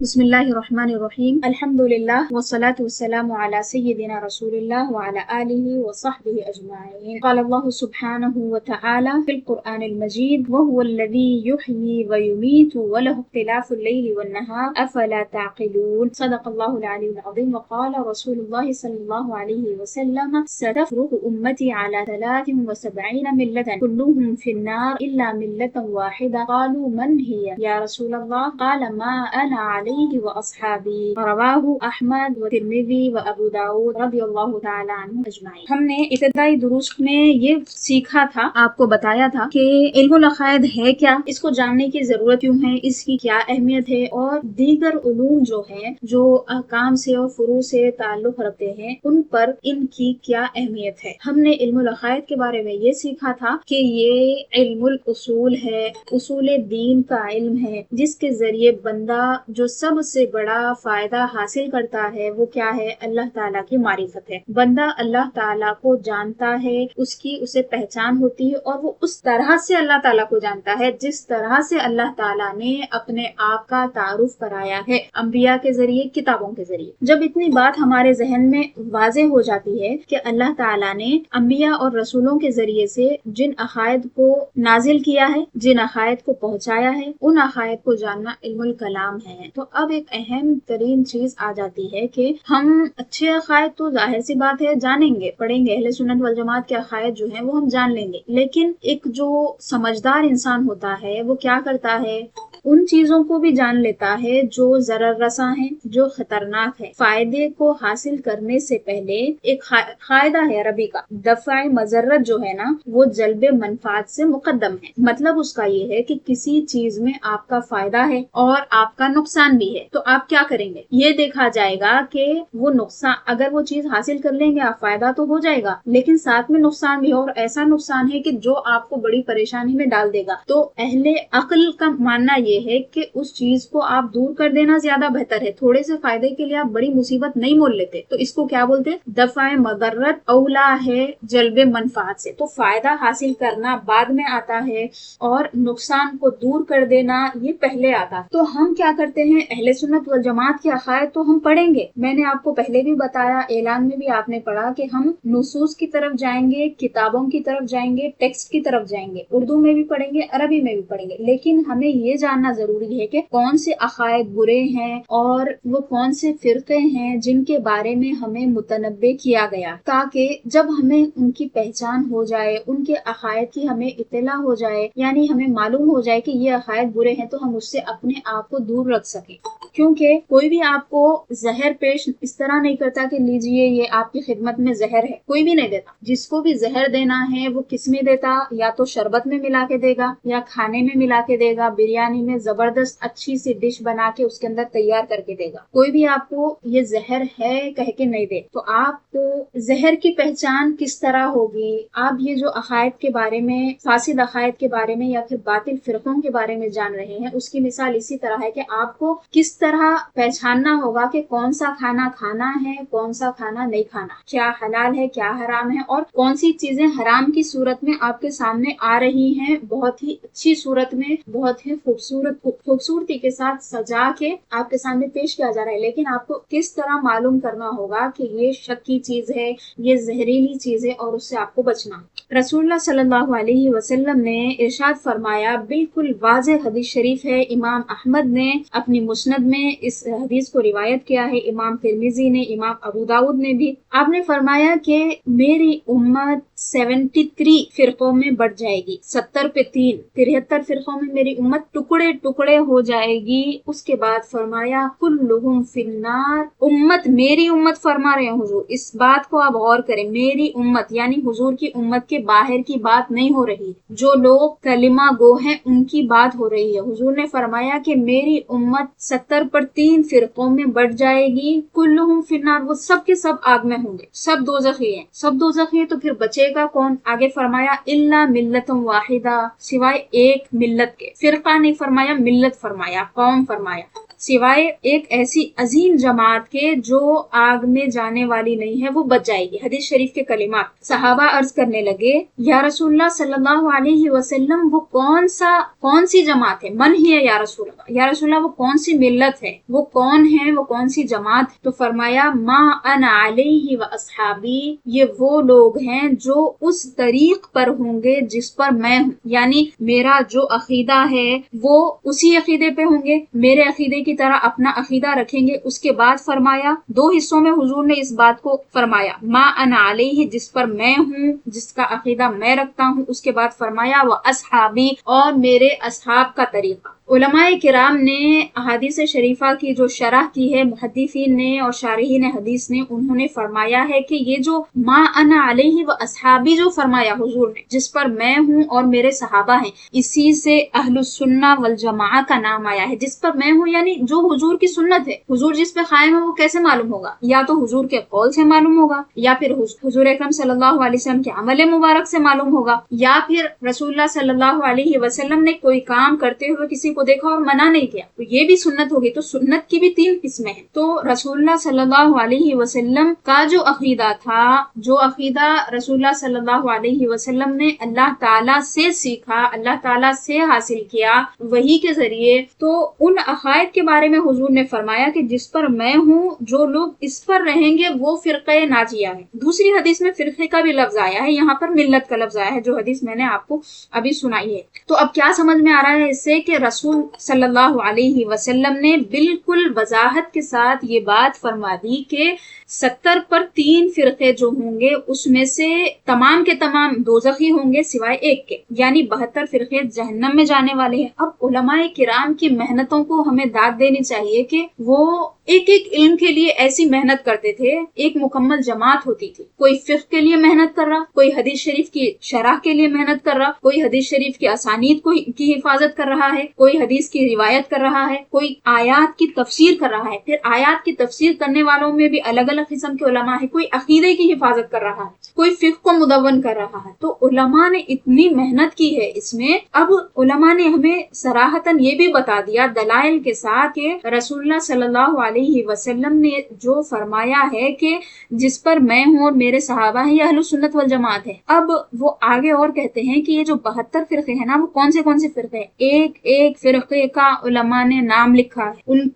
بسم اللہ الرحمن الرحیم الحمد للہ والصلاة والسلام علی سیدنا رسول اللہ وعلی آلہ وصحبہ اجمعین قال اللہ سبحانہ وتعالی فی القرآن المجید وهو الذی یحیی ویمیت وله اختلاف اللیل والنہار افلا تعقلون صدق اللہ العلی العظیم وقال رسول اللہ صلی اللہ علیہ وسلم ستفرق امتی علی 73 ملتا كلهم في النار الا ملة واحدة قالوا من هي یا رسول اللہ قال ما انا علیہ و اصحابی رواہ احمد و ترمذی و ابو داؤد رضی اللہ تعالی عنہ اجمعین۔ ہم نے ابتدائی دروس میں یہ سیکھا تھا، آپ کو بتایا تھا کہ علم العقائد ہے کیا، اس کو جاننے کی ضرورت کیوں ہے، اس کی کیا اہمیت ہے، اور دیگر علوم جو ہیں جو احکام سے اور فروع سے تعلق رکھتے ہیں ان پر ان کی کیا اہمیت ہے۔ ہم نے علم العقائد کے بارے میں یہ سیکھا تھا کہ یہ علم الاصول ہے، اصول دین کا علم ہے، جس کے ذریعے بندہ جو سب سے بڑا فائدہ حاصل کرتا ہے وہ کیا ہے، اللہ تعالیٰ کی معرفت ہے۔ بندہ اللہ تعالیٰ کو جانتا ہے، اس کی اسے پہچان ہوتی ہے، اور وہ اس طرح سے اللہ تعالیٰ کو جانتا ہے جس طرح سے اللہ تعالیٰ نے اپنے آپ کا تعارف کرایا ہے انبیاء کے ذریعے، کتابوں کے ذریعے۔ جب اتنی بات ہمارے ذہن میں واضح ہو جاتی ہے کہ اللہ تعالیٰ نے انبیاء اور رسولوں کے ذریعے سے جن عقائد کو نازل کیا ہے، جن عقائد کو پہنچایا ہے، ان عقائد کو جاننا علم الکلام ہے۔ تو اب ایک اہم ترین چیز آ جاتی ہے کہ ہم اچھے عقائد تو ظاہر سی بات ہے جانیں گے، پڑھیں گے، اہل سنت والجماعت کے عقائد جو ہیں وہ ہم جان لیں گے، لیکن ایک جو سمجھدار انسان ہوتا ہے وہ کیا کرتا ہے، ان چیزوں کو بھی جان لیتا ہے جو ضرر رساں ہیں، جو خطرناک ہے۔ فائدے کو حاصل کرنے سے پہلے ایک قاعدہ ہے عربی کا، دفع مضرت جو ہے نا وہ جلب منفعت سے مقدم ہے۔ مطلب اس کا یہ ہے کہ کسی چیز میں آپ کا فائدہ ہے اور آپ کا نقصان بھی ہے، تو آپ کیا کریں گے، یہ دیکھا جائے گا کہ وہ نقصان، اگر وہ چیز حاصل کر لیں گے آپ فائدہ تو ہو جائے گا، لیکن ساتھ میں نقصان بھی ہو، اور ایسا نقصان ہے کہ جو آپ کو بڑی پریشانی میں ڈال دے گا۔ تو اہل عقل کا ماننا یہ ہے کہ اس چیز کو آپ دور کر دینا زیادہ بہتر ہے، تھوڑے سے فائدے کے لیے آپ بڑی مصیبت نہیں مول لیتے، تو اس کو کیا بولتے ہیں، دفع مضرت اولا ہے جلب منفعت سے۔ تو فائدہ حاصل کرنا بعد میں آتا ہے اور نقصان کو دور کر دینا یہ پہلے آتا ہے۔ تو ہم کیا کرتے ہیں، اہل سنت والجماعت کے عقائد تو ہم پڑھیں گے، میں نے آپ کو پہلے بھی بتایا، اعلان میں بھی آپ نے پڑھا کہ ہم نصوص کی طرف جائیں گے، کتابوں کی طرف جائیں گے، ٹیکسٹ کی طرف جائیں گے، اردو میں بھی پڑھیں گے، عربی میں بھی پڑھیں گے، لیکن ہمیں یہ جاننا ضروری ہے کہ کون سے عقائد برے ہیں اور وہ کون سے فرقے ہیں جن کے بارے میں ہمیں متنبہ کیا گیا، تاکہ جب ہمیں ان کی پہچان ہو جائے، ان کے عقائد کی ہمیں اطلاع ہو جائے، یعنی ہمیں معلوم ہو جائے کہ یہ عقائد برے ہیں، تو ہم اس سے اپنے آپ کو دور رکھ سکیں۔ کیونکہ کوئی بھی آپ کو زہر پیش اس طرح نہیں کرتا کہ لیجئے یہ آپ کی خدمت میں زہر ہے، کوئی بھی نہیں دیتا۔ جس کو بھی زہر دینا ہے وہ کس میں دیتا، یا تو شربت میں ملا کے دے گا، یا کھانے میں ملا کے دے گا، بریانی میں زبردست اچھی سی ڈش بنا کے اس کے اندر تیار کر کے دے گا۔ کوئی بھی آپ کو یہ زہر ہے کہہ کے نہیں دے۔ تو آپ کو زہر کی پہچان کس طرح ہوگی، آپ یہ جو عقائد کے بارے میں، فاسد عقائد کے بارے میں یا پھر باطل فرقوں کے بارے میں جان رہے ہیں، اس کی مثال اسی طرح ہے کہ آپ کو کس طرح پہچاننا ہوگا کہ کون سا کھانا کھانا ہے، کون سا کھانا نہیں کھانا، کیا حلال ہے، کیا حرام ہے، اور کون سی چیزیں حرام کی صورت میں آپ کے سامنے آ رہی ہیں، بہت ہی اچھی صورت میں، بہت ہی خوبصورتی کے ساتھ سجا کے آپ کے سامنے پیش کیا جا رہا ہے، لیکن آپ کو کس طرح معلوم کرنا ہوگا کہ یہ شک کی چیز ہے، یہ زہریلی چیز ہے، اور اس سے آپ کو بچنا۔ رسول اللہ صلی اللہ علیہ وسلم نے ارشاد فرمایا، بالکل واضح حدیث شریف ہے، امام احمد نے اپنی مسند میں اس حدیث کو روایت کیا ہے، امام ترمذی نے، امام ابو داؤد نے بھی۔ آپ نے فرمایا کہ میری امت 73 فرقوں میں بٹ جائے گی، 70 پہ 73 فرقوں میں میری امت ٹکڑے ٹکڑے ہو جائے گی۔ اس کے بعد فرمایا کلہم فی النار، امت، میری امت فرما رہے ہیں حضور، اس بات کو آپ غور کریں، میری امت یعنی حضور کی امت کے باہر کی بات نہیں ہو رہی، جو لوگ کلمہ گو ہیں ان کی بات ہو رہی ہے۔ حضور نے فرمایا کہ میری امت 70 پر 3 فرقوں میں بٹ جائے گی، کلہم فی النار، وہ سب کے سب آگ میں ہوں گے، سب دوزخی ہیں، سب دوزخی ہیں، تو پھر بچے گا کون؟ آگے فرمایا الا ملت واحدہ، سوائے ایک ملت کے، فرقہ نہیں فرمایا، ملت فرمایا، قوم فرمایا۔ سوائے ایک ایسی عظیم جماعت کے جو آگ میں جانے والی نہیں ہے وہ بچ جائے گی۔ حدیث شریف کے کلمات۔ صحابہ عرض کرنے لگے یا رسول اللہ صلی اللہ علیہ وسلم وہ کون سی جماعت ہے؟ من ہی ہے یا رسول اللہ، یا رسول اللہ وہ کون سی ملت ہے، وہ کون ہے، وہ کون سی جماعت؟ تو فرمایا ما انا علیہ و اصحابی، یہ وہ لوگ ہیں جو اس طریق پر ہوں گے جس پر میں ہوں، یعنی میرا جو عقیدہ ہے وہ اسی عقیدے پہ ہوں گے، میرے عقیدے کی طرح اپنا عقیدہ رکھیں گے۔ اس کے بعد فرمایا دو حصوں میں حضور نے اس بات کو فرمایا، ما انا علیہ جس پر میں ہوں، جس کا عقیدہ میں رکھتا ہوں، اس کے بعد فرمایا وہ اصحابی اور میرے اصحاب کا طریقہ۔ علماء کرام نے احادیث شریفہ کی جو شرح کی ہے، محدثین نے اور شارحین حدیث نے، انہوں نے فرمایا ہے کہ یہ جو ما انا علیہ و اصحابی جو فرمایا حضور نے، جس پر میں ہوں اور میرے صحابہ ہیں، اسی سے اہل السنہ والجماعہ کا نام آیا ہے۔ جس پر میں ہوں یعنی جو حضور کی سنت ہے، حضور جس پہ قائم ہے وہ کیسے معلوم ہوگا؟ یا تو حضور کے قول سے معلوم ہوگا، یا پھر حضور اکرم صلی اللہ علیہ وسلم کے عمل مبارک سے معلوم ہوگا، یا پھر رسول اللہ صلی اللہ علیہ وسلم نے کوئی کام کرتے ہوئے کسی کو دیکھا اور منع نہیں کیا، تو یہ بھی سنت ہوگی۔ تو سنت کی بھی تین قسمیں ہیں۔ تو رسول اللہ صلی اللہ علیہ وسلم کا جو عقیدہ تھا، جو عقیدہ رسول اللہ صلی اللہ علیہ وسلم نے اللہ تعالیٰ سے سیکھا، اللہ تعالیٰ سے حاصل کیا وحی کے ذریعے، تو ان عقائد کے بارے میں حضور نے فرمایا کہ جس پر میں ہوں، جو لوگ اس پر رہیں گے وہ فرقہ ناجیہ ہے۔ دوسری حدیث میں فرقے کا بھی لفظ آیا ہے، یہاں پر ملت کا لفظ آیا ہے، جو حدیث میں نے آپ کو ابھی سنائی ہے۔ تو اب کیا سمجھ میں آ رہا ہے اس سے کہ رسول صلی اللہ علیہ وسلم نے بالکل وضاحت کے ساتھ یہ بات فرما دی کہ 70 پر 3 فرقے جو ہوں گے اس میں سے تمام کے تمام دوزخی ہوں گے سوائے ایک کے، یعنی 72 فرقے جہنم میں جانے والے ہیں۔ اب علماء کرام کی محنتوں کو ہمیں داد دینی چاہیے کہ وہ ایک علم کے لیے ایسی محنت کرتے تھے، ایک مکمل جماعت ہوتی تھی، کوئی فقہ کے لیے محنت کر رہا، کوئی حدیث شریف کی شرح کے لیے محنت کر رہا، کوئی حدیث شریف کی اسانید کی حفاظت کر رہا ہے، کوئی حدیث کی روایت کر رہا ہے، کوئی آیات کی تفسیر کر رہا ہے۔ پھر آیات کی تفسیر کرنے والوں میں بھی الگ الگ قسم کے علماء ہیں، کوئی عقیدے کی حفاظت کر رہا ہے، کوئی فقہ کو مدون کر رہا ہے۔ تو علماء نے اتنی محنت کی ہے اس میں۔ اب علماء نے ہمیں صراحتاً یہ بھی بتا دیا دلائل کے ساتھ کہ رسول اللہ صلی اللہ علیہ وسلم نے جو فرمایا ہے کہ جس پر میں ہوں اور میرے صحابہ ہیں، یہ اہل سنت والجماعت ہے۔ اب وہ آگے اور کہتے ہیں کہ یہ جو 72 فرقے ہیں نا، وہ کون سے فرقے ہیں؟ ایک ایک فرقے کا علماء نے نام لکھا ہے، ان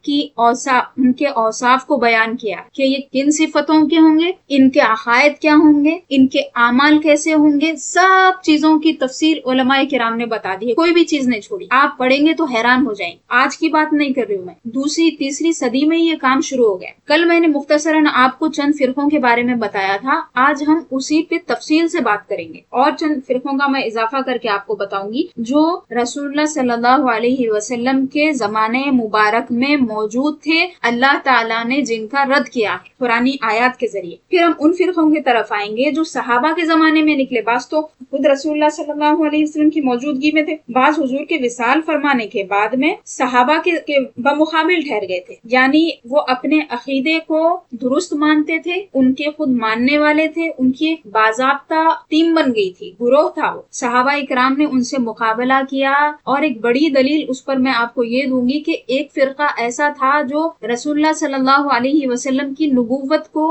کے اوصاف کو بیان کیا کہ یہ کن صفتوں کے ہوں گے، ان کے عقائد کیا ہوں گے، ان کے اعمال کیسے ہوں گے، سب چیزوں کی تفصیل علماء کرام نے بتا دی ہے، کوئی بھی چیز نہیں چھوڑی۔ آپ پڑھیں گے تو حیران ہو جائیں گے۔ آج کی بات نہیں کر رہی ہوں میں، دوسری تیسری صدی میں یہ کام شروع ہو گیا۔ کل میں نے مختصراً آپ کو چند فرقوں کے بارے میں بتایا تھا، آج ہم اسی پہ تفصیل سے بات کریں گے، اور چند فرقوں کا میں اضافہ کر کے آپ کو بتاؤں گی جو رسول اللہ صلی اللہ علیہ وسلم کے زمانے مبارک میں موجود تھے، اللہ تعالیٰ نے جن کا رد کیا ہے قرآنی آیات کے ذریعے۔ پھر ہم ان فرقوں کی طرف آئیں گے جو صحابہ کے زمانے میں نکلے، بعض تو خود رسول اللہ صلی اللہ علیہ وسلم کی موجودگی میں تھے، بعض حضور کے وصال فرمانے کے بعد میں صحابہ کے بمقابل ٹھہر گئے تھے، یعنی وہ اپنے عقیدے کو درست مانتے تھے، ان کے خود ماننے والے تھے، ان کی ایک باضابطہ ٹیم بن گئی تھی، گروہ تھا وہ۔ صحابہ اکرام نے ان سے مقابلہ کیا، اور ایک بڑی دلیل اس پر میں آپ کو یہ دوں گی کہ ایک فرقہ ایسا تھا جو رسول اللہ صلی اللہ علیہ وسلم کی نبوت کو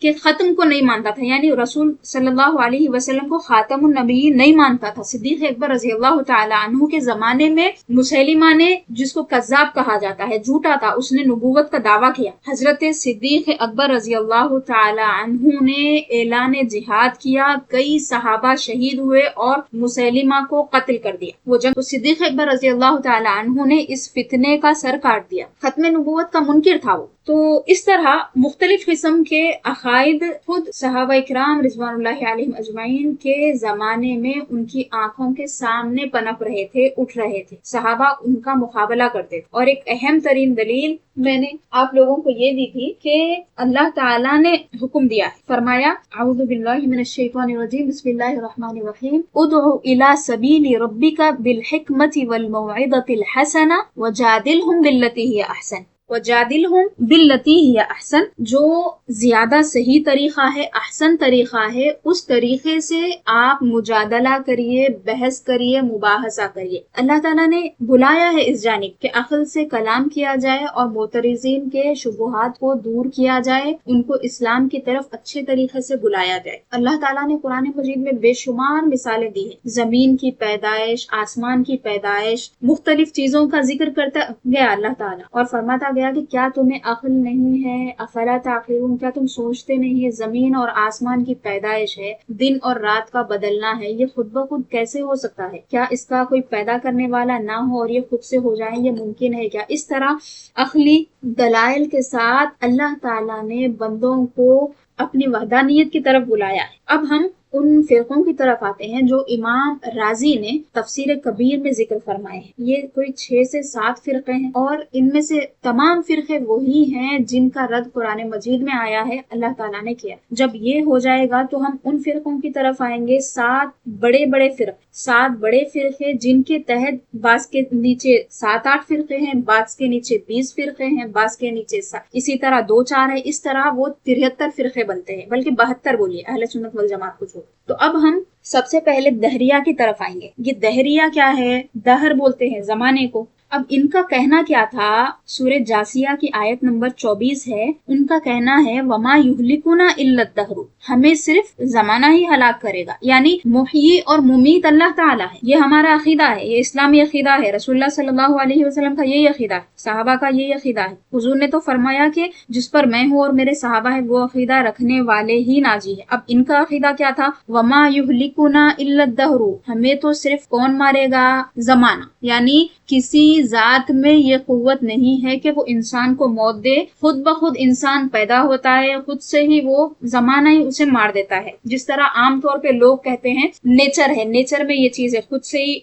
کے ختم کو نہیں مانتا تھا، یعنی رسول صلی اللہ علیہ وسلم کو خاتم النبی نہیں مانتا تھا۔ صدیق اکبر رضی اللہ تعالی عنہ کے زمانے میں مسیلمہ نے، جس کو کذاب کہا جاتا ہے، جھوٹا تھا، اس نے نبوت کا دعویٰ کیا۔ حضرت صدیق اکبر رضی اللہ تعالی عنہ نے اعلان جہاد کیا، کئی صحابہ شہید ہوئے اور مسیلمہ کو قتل کر دیا وہ جنگ۔ تو صدیق اکبر رضی اللہ تعالی عنہ نے اس فتنے کا سر کاٹ دیا، ختم نبوت کا منکر تھا وہ۔ تو اس طرح مختلف قسم کے عقائد خود صحابہ اکرام رضوان اللہ علیہم اجمعین کے زمانے میں ان کی آنکھوں کے سامنے پنپ رہے تھے، اٹھ رہے تھے، صحابہ ان کا مقابلہ کرتے تھے۔ اور ایک اہم ترین دلیل میں نے آپ لوگوں کو یہ دی تھی کہ اللہ تعالیٰ نے حکم دیا ہے، فرمایا اعوذ باللہ من الشیطان الرجیم بسم اللہ الرحمن الرحیم ادعو الی سبیل ربک بالحکمت والموعظۃ الحسنہ وجادلہم باللتی ہی احسن۔ وجادلہم باللتی ہی احسن، جو زیادہ صحیح طریقہ ہے، احسن طریقہ ہے، اس طریقے سے آپ مجادلہ کریے، بحث کریے، مباحثہ کریے۔ اللہ تعالیٰ نے بلایا ہے اس جانب کہ عقل سے کلام کیا جائے اور معترضین کے شبہات کو دور کیا جائے، ان کو اسلام کی طرف اچھے طریقے سے بلایا جائے۔ اللہ تعالیٰ نے قرآن مجید میں بے شمار مثالیں دی ہیں، زمین کی پیدائش، آسمان کی پیدائش، مختلف چیزوں کا ذکر کرتا گیا اللہ تعالیٰ، اور فرماتا گیا کہ کیا تمہیں عقل نہیں ہے، افلا تعقلون، کیا تم سوچتے نہیں ہے زمین اور آسمان کی پیدائش ہے، دن اور رات کا بدلنا ہے، یہ خود بخود کیسے ہو سکتا ہے؟ کیا اس کا کوئی پیدا کرنے والا نہ ہو اور یہ خود سے ہو جائے؟ یہ ممکن ہے کیا؟ اس طرح عقلی دلائل کے ساتھ اللہ تعالیٰ نے بندوں کو اپنی وحدانیت کی طرف بلایا ہے۔ اب ہم ان فرقوں کی طرف آتے ہیں جو امام رازی نے تفسیر کبیر میں ذکر فرمائے ہیں۔ یہ کوئی 6 سے 7 فرقے ہیں، اور ان میں سے تمام فرقے وہی ہیں جن کا رد قرآن مجید میں آیا ہے، اللہ تعالیٰ نے کیا۔ جب یہ ہو جائے گا تو ہم ان فرقوں کی طرف آئیں گے، 7 بڑے بڑے فرقے، 7 بڑے فرقے جن کے تحت بعض کے نیچے 7-8 فرقے ہیں، بعض کے نیچے 20 فرقے ہیں، بعض کے نیچے اسی طرح 2-4 ہے، اس طرح وہ 73 فرقے بنتے ہیں، بلکہ 72 بولیے اہل سنت والجماعت کو چھوڑ۔ تو اب ہم سب سے پہلے دہریہ کی طرف آئیں گے۔ یہ دہریہ کیا ہے؟ دہر بولتے ہیں زمانے کو۔ اب ان کا کہنا کیا تھا؟ سورہ جاسیہ کی آیت نمبر 24 ہے، ان کا کہنا ہے وما یہلکنا الا الدہر، ہمیں صرف زمانہ ہی ہلاک کرے گا، یعنی محیی اور ممیت اللہ تعالیٰ ہے۔ یہ ہمارا عقیدہ ہے، یہ اسلامی عقیدہ ہے، رسول اللہ صلی اللہ علیہ وسلم کا یہی عقیدہ ہے، صحابہ کا یہی عقیدہ ہے۔ حضور نے تو فرمایا کہ جس پر میں ہوں اور میرے صحابہ ہیں وہ عقیدہ رکھنے والے ہی ناجی ہے۔ اب ان کا عقیدہ کیا تھا؟ وما یہلکنا الا الدہر، ہمیں تو صرف کون مارے گا؟ زمانہ، یعنی کسی ذات میں یہ قوت نہیں ہے کہ وہ انسان کو موت دے، خود بخود انسان پیدا ہوتا ہے، خود سے ہی وہ زمانہ ہی اسے مار دیتا ہے۔ جس طرح عام طور پہ لوگ کہتے ہیں نیچر ہے، نیچر میں یہ چیز ہے، خود سے ہی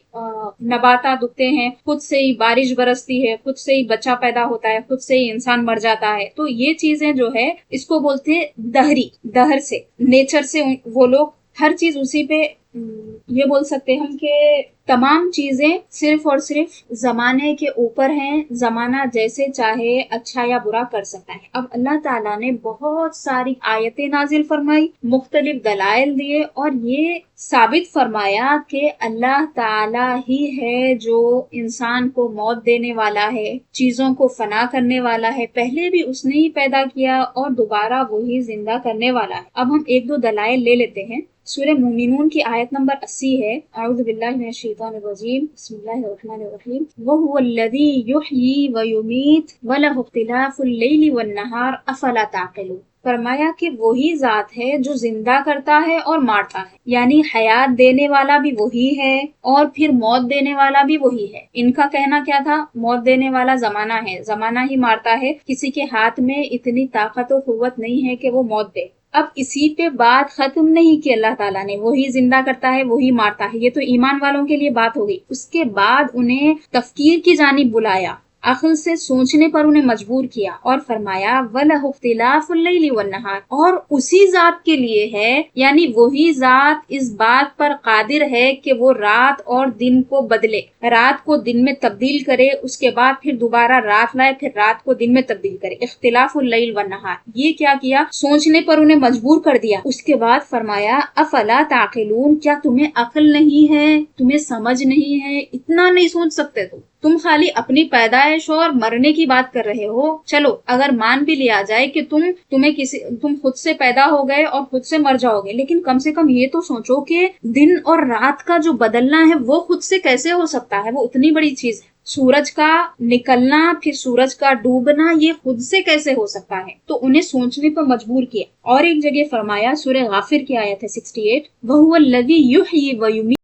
نباتات اگتے ہیں، خود سے ہی بارش برستی ہے، خود سے ہی بچہ پیدا ہوتا ہے، خود سے ہی انسان مر جاتا ہے۔ تو یہ چیزیں جو ہے اس کو بولتے ہیں دہری، دہر سے، نیچر سے وہ لوگ ہر چیز اسی پہ یہ بول سکتے ہم کہ تمام چیزیں صرف اور صرف زمانے کے اوپر ہیں، زمانہ جیسے چاہے اچھا یا برا کر سکتا ہے۔ اب اللہ تعالیٰ نے بہت ساری آیتیں نازل فرمائی، مختلف دلائل دیے، اور یہ ثابت فرمایا کہ اللہ تعالیٰ ہی ہے جو انسان کو موت دینے والا ہے، چیزوں کو فنا کرنے والا ہے، پہلے بھی اس نے ہی پیدا کیا اور دوبارہ وہی زندہ کرنے والا ہے۔ اب ہم 1-2 دلائل لے لیتے ہیں۔ سورہ مومنون کی آیت نمبر 80 ہے، اعوذ باللہ من الشیطان الرجیم، بسم اللہ الرحمن الرحیم، وَهُوَ الَّذِي يُحْيِي وَيُمِيتُ وَلَهُ اخْتِلَافُ اللَّيْلِ وَالنَّهَارِ أَفَلَا تَعْقِلُونَ۔ فرمایا کہ وہی ذات ہے جو زندہ کرتا ہے اور مارتا ہے، یعنی حیات دینے والا بھی وہی ہے اور پھر موت دینے والا بھی وہی ہے۔ ان کا کہنا کیا تھا؟ موت دینے والا زمانہ ہے، زمانہ ہی مارتا ہے، کسی کے ہاتھ میں اتنی طاقت و قوت نہیں ہے کہ وہ موت دے۔ اب اسی پہ بات ختم نہیں کی اللہ تعالیٰ نے، وہی زندہ کرتا ہے، وہی مارتا ہے، یہ تو ایمان والوں کے لیے بات ہو گئی۔ اس کے بعد انہیں تفکیر کی جانب بلایا، عقل سے سوچنے پر انہیں مجبور کیا، اور فرمایا وَلَهُ اخْتِلَافُ اللَّيْلِ وَالنَّهَارِ، اور اسی ذات کے لیے ہے، یعنی وہی ذات اس بات پر قادر ہے کہ وہ رات اور دن کو بدلے، رات کو دن میں تبدیل کرے، اس کے بعد پھر دوبارہ رات لائے، پھر رات کو دن میں تبدیل کرے۔ اختلاف اللیل والنہار، یہ کیا کیا؟ سوچنے پر انہیں مجبور کر دیا۔ اس کے بعد فرمایا افلا تعقلون، کیا تمہیں عقل نہیں ہے، تمہیں سمجھ نہیں ہے، اتنا نہیں سوچ سکتے تم خالی اپنی پیدائش اور مرنے کی بات کر رہے ہو۔ چلو اگر مان بھی لیا جائے کہ تم خود سے پیدا ہو گئے اور خود سے مر جاؤ گے، لیکن کم سے کم یہ تو سوچو کہ دن اور رات کا جو بدلنا ہے وہ خود سے کیسے ہو سکتا ہے؟ وہ اتنی بڑی چیز ہے۔ سورج کا نکلنا پھر سورج کا ڈوبنا یہ خود سے کیسے ہو سکتا ہے؟ تو انہیں سوچنے پر مجبور کیا۔ اور ایک جگہ فرمایا، سورہ غافر کی آیت ہے 68، وَهُوَ الَّذِي يُحْيِي وَيُمِيتُ،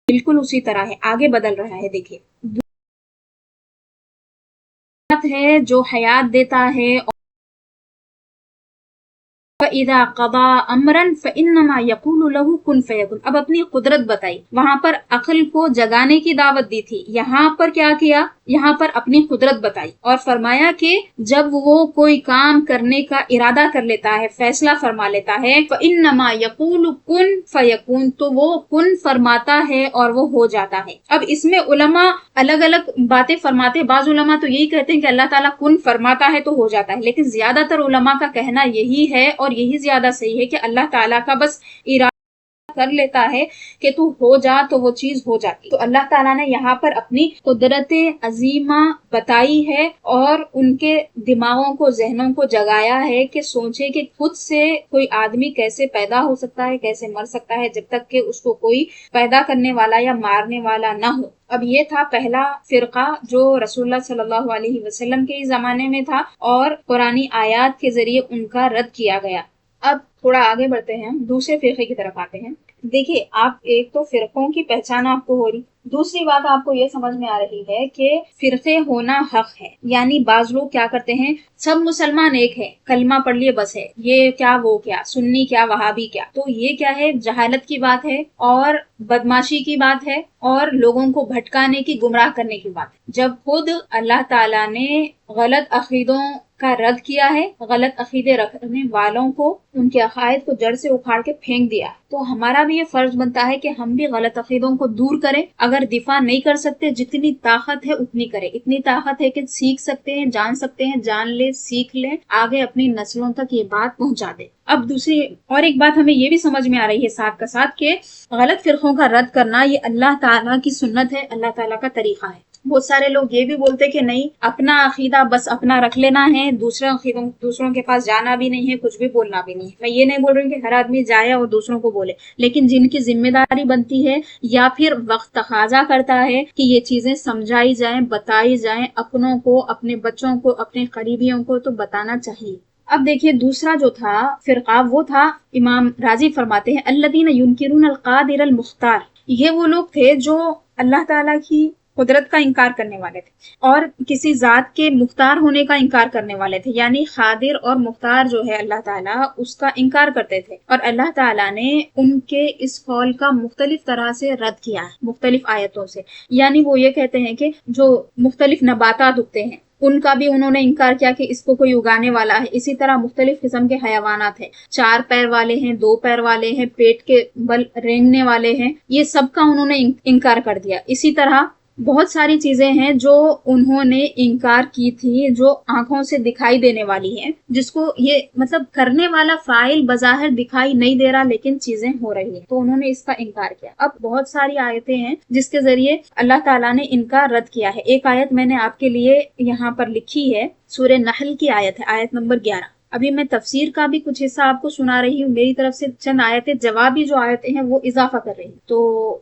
بالکل اسی طرح ہے، آگے بدل رہا ہے، دیکھیے ہے جو حیات دیتا ہے، فَإِذَا قَضَى أَمْرًا فَإِنَّمَا يَقُولُ لَهُ كُن فَيَكُن. اب اپنی قدرت بتائی، وہاں پر عقل کو جگانے کی دعوت دی تھی، یہاں پر کیا کیا؟ یہاں پر اپنی قدرت بتائی اور فرمایا کہ جب وہ کوئی کام کرنے کا ارادہ کر لیتا ہے، فیصلہ فرما لیتا ہے، فَإِنَّمَا يَقُولُ كُن فَيَكُن، تو وہ کن فرماتا ہے اور وہ ہو جاتا ہے. اب اس میں علماء الگ الگ باتیں فرماتے ہیں. بعض علماء تو یہی کہتے ہیں کہ اللہ تعالیٰ کن فرماتا ہے تو ہو جاتا ہے، لیکن زیادہ تر علماء کا کہنا یہی ہے اور یہی زیادہ صحیح ہے کہ اللہ تعالیٰ کا بس ارادہ کر لیتا ہے کہ تو ہو جا تو وہ چیز ہو جاتی. تو اللہ تعالیٰ نے یہاں پر اپنی قدرت عظیمہ بتائی ہے اور ان کے دماغوں کو، ذہنوں کو جگایا ہے کہ سوچے کہ خود سے کوئی آدمی کیسے پیدا ہو سکتا ہے، کیسے مر سکتا ہے، جب تک کہ اس کو کوئی پیدا کرنے والا یا مارنے والا نہ ہو. اب یہ تھا پہلا فرقہ جو رسول اللہ صلی اللہ علیہ وسلم کے زمانے میں تھا اور قرآنی آیات کے ذریعے ان کا رد کیا گیا. اب تھوڑا آگے بڑھتے ہیں، دوسرے فرقے کی طرف آتے ہیں. دیکھیے، آپ ایک تو فرقوں کی پہچان آپ کو ہو رہی، دوسری بات آپ کو یہ سمجھ میں آ رہی ہے کہ فرقے ہونا حق ہے. یعنی بعض لوگ کیا کرتے ہیں، سب مسلمان ایک ہے، کلمہ پڑھ لیے بس ہے، یہ کیا وہ کیا، سنی کیا وہابی کیا. تو یہ کیا ہے؟ جہالت کی بات ہے اور بدماشی کی بات ہے اور لوگوں کو بھٹکانے کی، گمراہ کرنے کی بات ہے. جب خود اللہ تعالیٰ نے غلط عقیدوں کا رد کیا ہے، غلط عقیدے رکھنے والوں کو، ان کے عقائد کو جڑ سے اکھاڑ کے پھینک دیا، تو ہمارا بھی یہ فرض بنتا ہے کہ ہم بھی غلط عقیدوں کو دور کریں. اگر دفاع نہیں کر سکتے، جتنی طاقت ہے اتنی کریں. اتنی طاقت ہے کہ سیکھ سکتے ہیں، جان سکتے ہیں، جان لے، سیکھ لیں، آگے اپنی نسلوں تک یہ بات پہنچا دے. اب دوسری اور ایک بات ہمیں یہ بھی سمجھ میں آ رہی ہے ساتھ کا ساتھ کہ غلط فرقوں کا رد کرنا یہ اللہ تعالیٰ کی سنت ہے، اللہ تعالیٰ کا طریقہ ہے. بہت سارے لوگ یہ بھی بولتے کہ نہیں، اپنا عقیدہ بس اپنا رکھ لینا ہے، دوسروں کے پاس جانا بھی نہیں ہے، کچھ بھی بولنا بھی نہیں ہے. میں یہ نہیں بول رہی ہوں کہ ہر آدمی جائے اور دوسروں کو بولے، لیکن جن کی ذمہ داری بنتی ہے یا پھر وقت تقاضا کرتا ہے کہ یہ چیزیں سمجھائی جائیں، بتائی جائیں، اپنوں کو، اپنے بچوں کو، اپنے قریبیوں کو تو بتانا چاہیے. اب دیکھیے دوسرا جو تھا فرقہ، وہ تھا، امام راضی فرماتے ہیں الذین ینکرون القادر المختار. یہ وہ لوگ تھے جو اللہ تعالیٰ کی قدرت کا انکار کرنے والے تھے اور کسی ذات کے مختار ہونے کا انکار کرنے والے تھے. یعنی قادر اور مختار جو ہے اللہ تعالیٰ، اس کا انکار کرتے تھے. اور اللہ تعالیٰ نے ان کے اس قول کا مختلف طرح سے رد کیا ہے، مختلف آیتوں سے. یعنی وہ یہ کہتے ہیں کہ جو مختلف نباتات اگتے ہیں ان کا بھی انہوں نے انکار کیا کہ اس کو کوئی اگانے والا ہے. اسی طرح مختلف قسم کے حیوانات ہیں، 4 پیر والے ہیں، 2 پیر والے ہیں، پیٹ کے بل رینگنے والے ہیں، یہ سب کا انہوں نے انکار کر دیا. اسی طرح بہت ساری چیزیں ہیں جو انہوں نے انکار کی تھی، جو آنکھوں سے دکھائی دینے والی ہیں، جس کو یہ مطلب کرنے والا فاعل بظاہر دکھائی نہیں دے رہا لیکن چیزیں ہو رہی ہیں، تو انہوں نے اس کا انکار کیا. اب بہت ساری آیتیں ہیں جس کے ذریعے اللہ تعالیٰ نے ان کا رد کیا ہے. ایک آیت میں نے آپ کے لیے یہاں پر لکھی ہے، سورہ نحل کی آیت ہے، آیت نمبر 11. ابھی میں تفسیر کا بھی کچھ حصہ آپ کو سنا رہی ہوں، میری طرف سے چند آیتیں جوابی جو آیتیں ہیں وہ اضافہ کر رہی ہوں. تو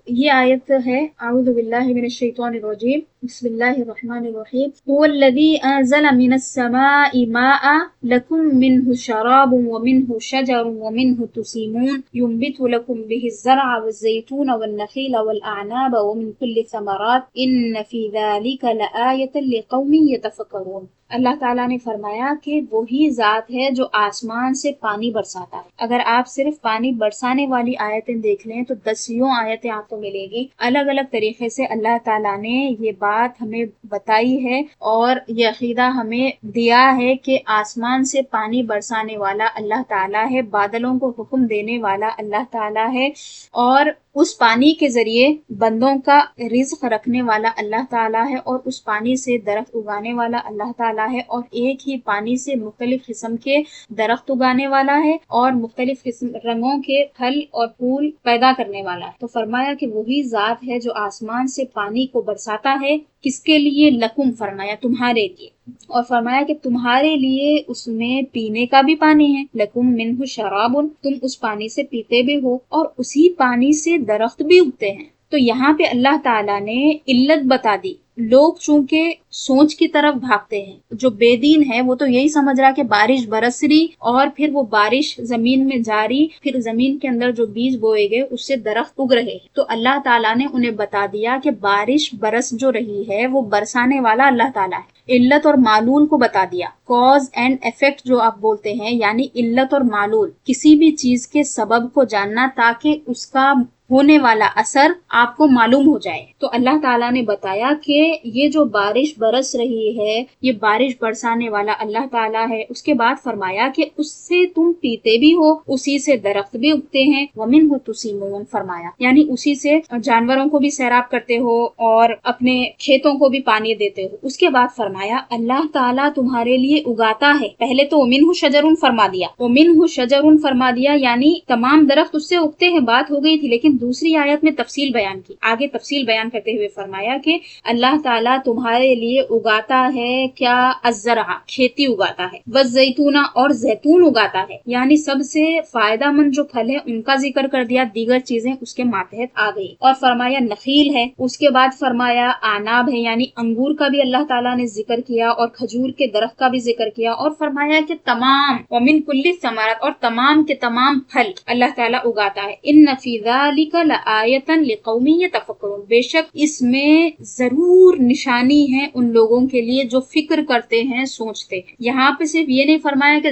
یہ آیت ہے، اعوذ باللہ من الشیطان الرجیم، بسم اللہ الرحمن الرحیم. هو الذی انزل من السماء ماء لکم منہ شراب ومنہ شجر ومنہ تسیمون ينبت لکم به الزرع والزیتون والنخیل والاعناب ومن کل ثمرات ان فی ذلک لآیۃ لقوم یتفکرون. اللہ تعالیٰ نے فرمایا کہ وہی ذات ہے جو آسمان سے پانی برساتا ہے. اگر آپ صرف پانی برسانے والی آیتیں دیکھ لیں تو 10 آیتیں آپ کو ملے گی. الگ الگ طریقے سے اللہ تعالیٰ نے یہ بات ہمیں بتائی ہے اور یہ عقیدہ ہمیں دیا ہے کہ آسمان سے پانی برسانے والا اللہ تعالیٰ ہے، بادلوں کو حکم دینے والا اللہ تعالیٰ ہے، اور اس پانی کے ذریعے بندوں کا رزق رکھنے والا اللہ تعالیٰ ہے، اور اس پانی سے درخت اگانے والا اللہ تعالیٰ ہے، اور ایک ہی پانی سے مختلف قسم کے درخت اگانے والا ہے اور مختلف قسم رنگوں کے پھل اور پھول پیدا کرنے والا ہے. تو فرمایا کہ وہی ذات ہے جو آسمان سے پانی کو برساتا ہے. کس کے لیے؟ لکم، فرمایا تمہارے لیے، اور فرمایا کہ تمہارے لیے اس میں پینے کا بھی پانی ہے. لکم منہ شراب، تم اس پانی سے پیتے بھی ہو، اور اسی پانی سے درخت بھی اگتے ہیں. تو یہاں پہ اللہ تعالیٰ نے علت بتا دی لوگ چونکہ سوچ کی طرف بھاگتے ہیں، جو بے دین ہے وہ تو یہی سمجھ رہا کہ بارش برس رہی اور پھر وہ بارش زمین میں جاری، پھر زمین کے اندر جو بیج بوئے گئے اس سے درخت اگ رہے ہیں۔ تو اللہ تعالیٰ نے انہیں بتا دیا کہ بارش برس جو رہی ہے وہ برسانے والا اللہ تعالیٰ ہے۔ علت اور معلول کو بتا دیا، کاز اینڈ ایفیکٹ جو آپ بولتے ہیں، یعنی علت اور معلول، کسی بھی چیز کے سبب کو جاننا تاکہ اس کا ہونے والا اثر آپ کو معلوم ہو جائے۔ تو اللہ تعالیٰ نے بتایا کہ یہ جو بارش برس رہی ہے یہ بارش برسانے والا اللہ تعالیٰ ہے۔ اس کے بعد فرمایا کہ اس سے تم پیتے بھی ہو، اسی سے درخت بھی اگتے ہیں، وَمِنْهُ تُسِيمُونَ فرمایا، یعنی اسی سے جانوروں کو بھی سیراب کرتے ہو اور اپنے کھیتوں کو بھی پانی دیتے ہو۔ اس کے بعد فرمایا اللہ تعالیٰ تمہارے لیے اگاتا ہے۔ پہلے تو وَمِنْهُ شَجَرٌ فرما دیا، وَمِنْهُ شَجَرٌ فرما دیا، یعنی تمام درخت اس سے اگتے ہیں، بات ہو گئی تھی، لیکن دوسری آیت میں تفصیل بیان کی۔ آگے تفصیل بیان کرتے ہوئے فرمایا کہ اللہ تعالیٰ تمہارے لیے اگاتا ہے کیا؟ الزرع، کھیتی اگاتا ہے، والزیتون، اور زیتون اگاتا ہے، یعنی سب سے فائدہ مند جو پھل ہے ان کا ذکر کر دیا، دیگر چیزیں اس کے ماتحت آ گئی۔ اور فرمایا نخیل ہے، اس کے بعد فرمایا آناب ہے، یعنی انگور کا بھی اللہ تعالیٰ نے ذکر کیا اور کھجور کے درخت کا بھی ذکر کیا، اور فرمایا کہ تمام ومن کل الثمرات، اور تمام کے تمام پھل اللہ تعالیٰ اگاتا ہے۔ ان فی ذلک لآیۃ لقوم یتفکرون، بے شک اس میں ضرور نشانی ہے ان لوگوں کے لیے جو فکر کرتے ہیں، سوچتے ہیں۔ یہاں پہ صرف یہ نہیں فرمایا کہ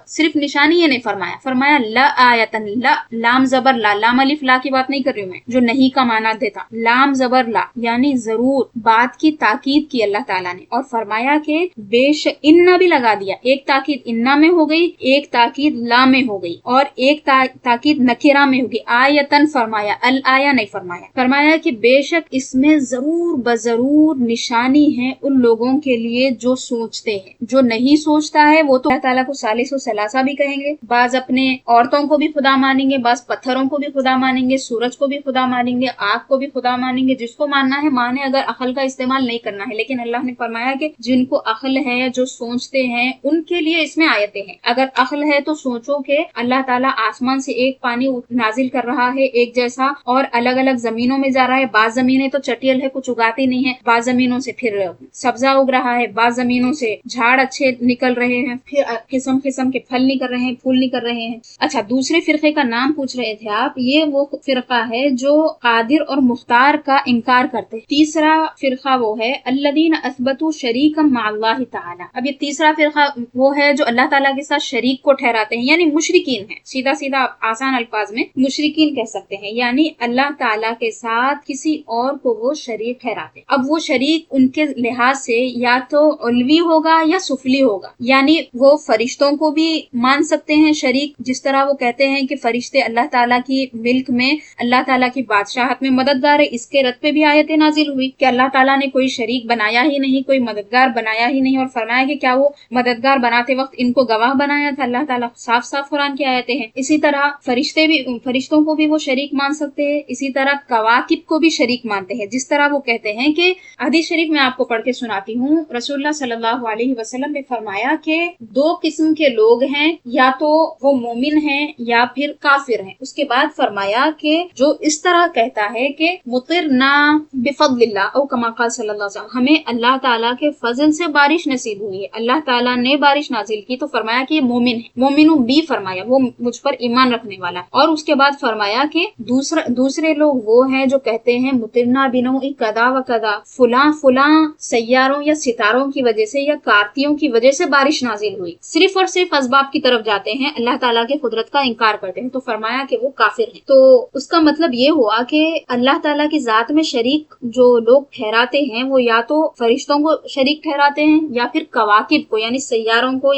صرف نشانی، یہ نہیں فرمایا، فرمایا لآیۃ، لا لام زبر لا، لام الف لا کی بات نہیں کر رہی ہوں میں جو نہیں کا معنی دیتا، لام زبر لا یعنی ضرور، بات کی تاکید کی اللہ تعالیٰ نے، اور فرمایا کہ بے شک انا بھی لگا دیا، ایک تاکید انا میں ہو گئی، ایک تاکید لا میں ہو گئی، اور ایک تاکید نکرہ میں ہوگی، آیتن فرمایا، الآیہ نہیں فرمایا، فرمایا کہ بے شک اس میں ضرور بضرور نشانی ہے ان لوگوں کے لیے جو سوچتے ہیں۔ جو نہیں سوچتا ہے وہ تو اللہ تعالیٰ کو ثالث و ثلاثہ بھی کہیں گے، بعض اپنے عورتوں کو بھی خدا مانیں گے، بعض پتھروں کو بھی خدا مانیں گے، سورج کو بھی خدا مانیں گے، آگ کو بھی خدا مانیں گے، جس کو ماننا ہے مانے، اگر عقل کا استعمال نہیں کرنا ہے۔ لیکن اللہ نے فرمایا کہ جن کو عقل ہے، جو سوچتے ہیں، ان کے لیے اس میں آیتیں ہیں۔ اگر عقل ہے تو سوچو کہ اللہ تعالیٰ آسمان سے ایک پانی نازل کر رہا ہے ایک جیسا، اور الگ الگ زمینوں میں جا رہا ہے، بعض زمینیں تو چٹیل ہے، کچھ اگاتی نہیں ہے، بعض زمینوں سے پھر سبزہ اگ رہا ہے، بعض زمینوں سے جھاڑ اچھے نکل رہے ہیں، پھر قسم قسم کے پھل نکل رہے ہیں، پھول نکل رہے ہیں۔ اچھا، دوسرے فرقے کا نام پوچھ رہے تھے آپ، یہ وہ فرقہ ہے جو قادر اور مختار کا انکار کرتے ہیں۔ تیسرا فرقہ وہ ہے الذین اثبتوا شریکا مع اللہ تعالی۔ اب یہ تیسرا فرقہ وہ ہے جو اللہ تعالیٰ کے ساتھ شریک کو ٹھہراتے ہیں، یعنی مشرکین ہیں، سیدھا سیدھا آسان الفاظ میں مشرکین کہہ سکتے ہیں، یعنی اللہ تعالیٰ کے ساتھ کسی اور کو وہ شریک ٹھہراتے ہیں۔ اب وہ شریک ان کے لحاظ سے یا تو علوی ہوگا یا سفلی ہوگا، یعنی وہ فرشتوں کو بھی مان سکتے ہیں شریک، جس طرح وہ کہتے ہیں کہ فرشتے اللہ تعالیٰ کی ملک میں، اللہ تعالیٰ کی بادشاہت میں مددگار ہے۔ اس کے رد پہ بھی آیتیں نازل ہوئی کہ اللہ تعالیٰ نے کوئی شریک بنایا ہی نہیں، کوئی مددگار بنایا ہی نہیں، اور فرمایا کہ کیا وہ مددگار بناتے وقت ان کو گواہ بنایا تھا؟ اللہ تعالیٰ صاف صاف قرآن کی آیتیں ہیں۔ اسی طرح فرشتوں کو بھی وہ شریک مان سکتے ہیں، اسی طرح کواکب کو بھی شریک مانتے ہیں، جس طرح وہ کہتے ہیں کہ حدیث شریف میں آپ کو پڑھ کے سناتی ہوں، رسول اللہ صلی اللہ علیہ وسلم نے فرمایا کہ دو قسم کے لوگ ہیں، یا تو وہ مومن ہیں یا پھر کافر ہیں۔ اس کے بعد فرمایا کہ جو اس طرح کہتا ہے کہ مطرنا بفضل اللہ، او کما قال صلی اللہ علیہ وسلم، ہمیں اللہ تعالیٰ کے فضل سے بارش نصیب ہوئی ہے، اللہ تعالیٰ نے بارش نازل کی، تو فرمایا کہ یہ مومن ہے، مومنو بھی فرمایا وہ مجھ پر ایمان رکھنے والا ہے۔ اور اس کے بعد فرمایا کہ دوسرے لوگ وہ ہیں جو کہتے ہیں مطرنا بنوع کذا و کذا، فلاں فلاں سیاروں یا ستاروں کی وجہ سے یا کارتیوں کی وجہ سے بارش نازل ہوئی، صرف اور صرف اسباب کی طرف جاتے ہیں، اللہ تعالیٰ کے قدرت کا انکار کرتے ہیں، تو فرمایا کہ وہ کافر ہیں۔ تو اس کا مطلب یہ ہوا کہ اللہ تعالیٰ کی ذات میں شریک جو لوگ ٹھہراتے ہیں وہ یا تو فرشتوں کو شریک ٹھہراتے ہیں یا پھر کواکب کو یعنی سیاروں کو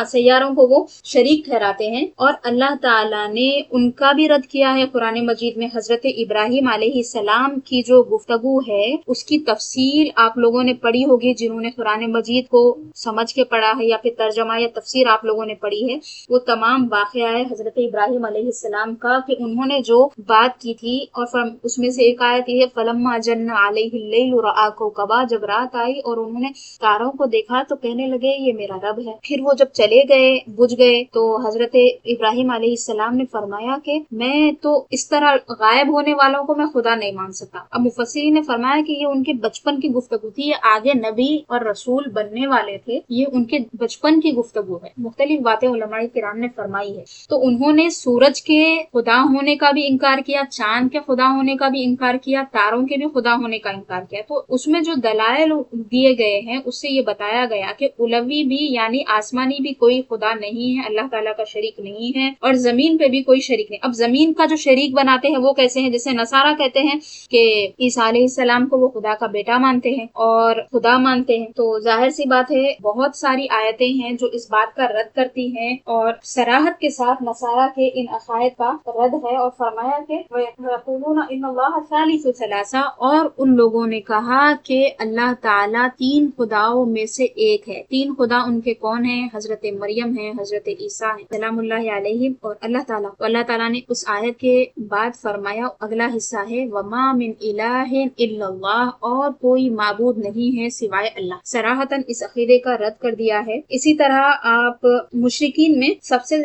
سیاروں کو وہ شریک ٹھہراتے ہیں، اور اللہ تعالیٰ نے ان کا بھی رد کیا ہے قرآن مجید میں۔ حضرت ابراہیم علیہ السلام کی جو گفتگو ہے اس کی تفصیل آپ لوگوں نے پڑھی ہوگی، جنہوں نے قرآن مجید کو سمجھ کے پڑھا ہے یا پھر ترجمہ یا تفسیر آپ لوگوں نے پڑھی ہے، وہ تمام واقعہ ہے حضرت ابراہیم علیہ السلام کا کہ انہوں نے جو بات کی تھی، اور اس میں سے ایک آیت یہ ہے فلما جن علیہ اللیل رأى کوكبا، جب رات آئی اور انہوں نے تاروں کو دیکھا تو کہنے لگے یہ میرا رب ہے۔ پھر وہ جب چلے گئے، بجھ گئے، تو حضرت ابراہیم علیہ السلام نے فرمایا کہ میں تو اس طرح غائب ہونے والوں کو میں خدا نہیں مان سکتا۔ اب مفسرین نے فرمایا کہ یہ ان کے بچپن کی گفتگو تھی، یہ آگے نبی اور رسول بننے والے تھے، یہ ان کے بچپن کی گفتگو ہے۔ مختلف باتیں علماء کرام نے فرمائی ہے۔ تو انہوں نے سورج کے خدا ہونے کا بھی انکار کیا، چاند کے خدا ہونے کا بھی انکار کیا، تاروں کے بھی خدا ہونے کا انکار کیا۔ تو اس میں جو دلائل دیے گئے ہیں اس سے یہ بتایا گیا کہ علوی بھی یعنی آسمانی بھی کوئی خدا نہیں ہے، اللہ تعالیٰ کا شریک نہیں ہے، اور زمین پہ بھی کوئی شریک نہیں۔ اب زمین کا جو شریک بناتے ہیں وہ کیسے ہیں؟ جیسے نصارہ کہتے ہیں کہ عیسیٰ علیہ السلام کو وہ خدا کا بیٹا مانتے ہیں اور خدا مانتے ہیں، تو ظاہر سی بات ہے بہت ساری آیتیں ہیں جو اس بات کا رد کرتی ہیں، اور صراحت کے ساتھ نصارہ کے ان عقائد کا رد ہے، اور فرمایا کہ وَيَقُولُونَ إِنَّ اللَّهَ ثَالِثُ ثَلَاثَةٍ، اور ان لوگوں نے کہا کہ اللہ تعالیٰ تین خداؤں میں سے ایک ہے۔ تین خدا ان کے کون ہیں؟ حضرت مریم ہے، حضرت عیسیٰ ہے سلام اللہ علیہم، اور اللہ تعالیٰ۔ تو اللہ تعالیٰ نے اس آیت کے بعد فرمایا، اگلا حصہ ہے وَمَا مِنْ إِلَٰهٍ إِلَّا اللَّهُ، اور کوئی معبود نہیں ہے سوائے اللہ۔ صراحتاً اس عقیدے کا رد کر دیا ہے۔ اسی طرح آپ مشرکین میں سب سے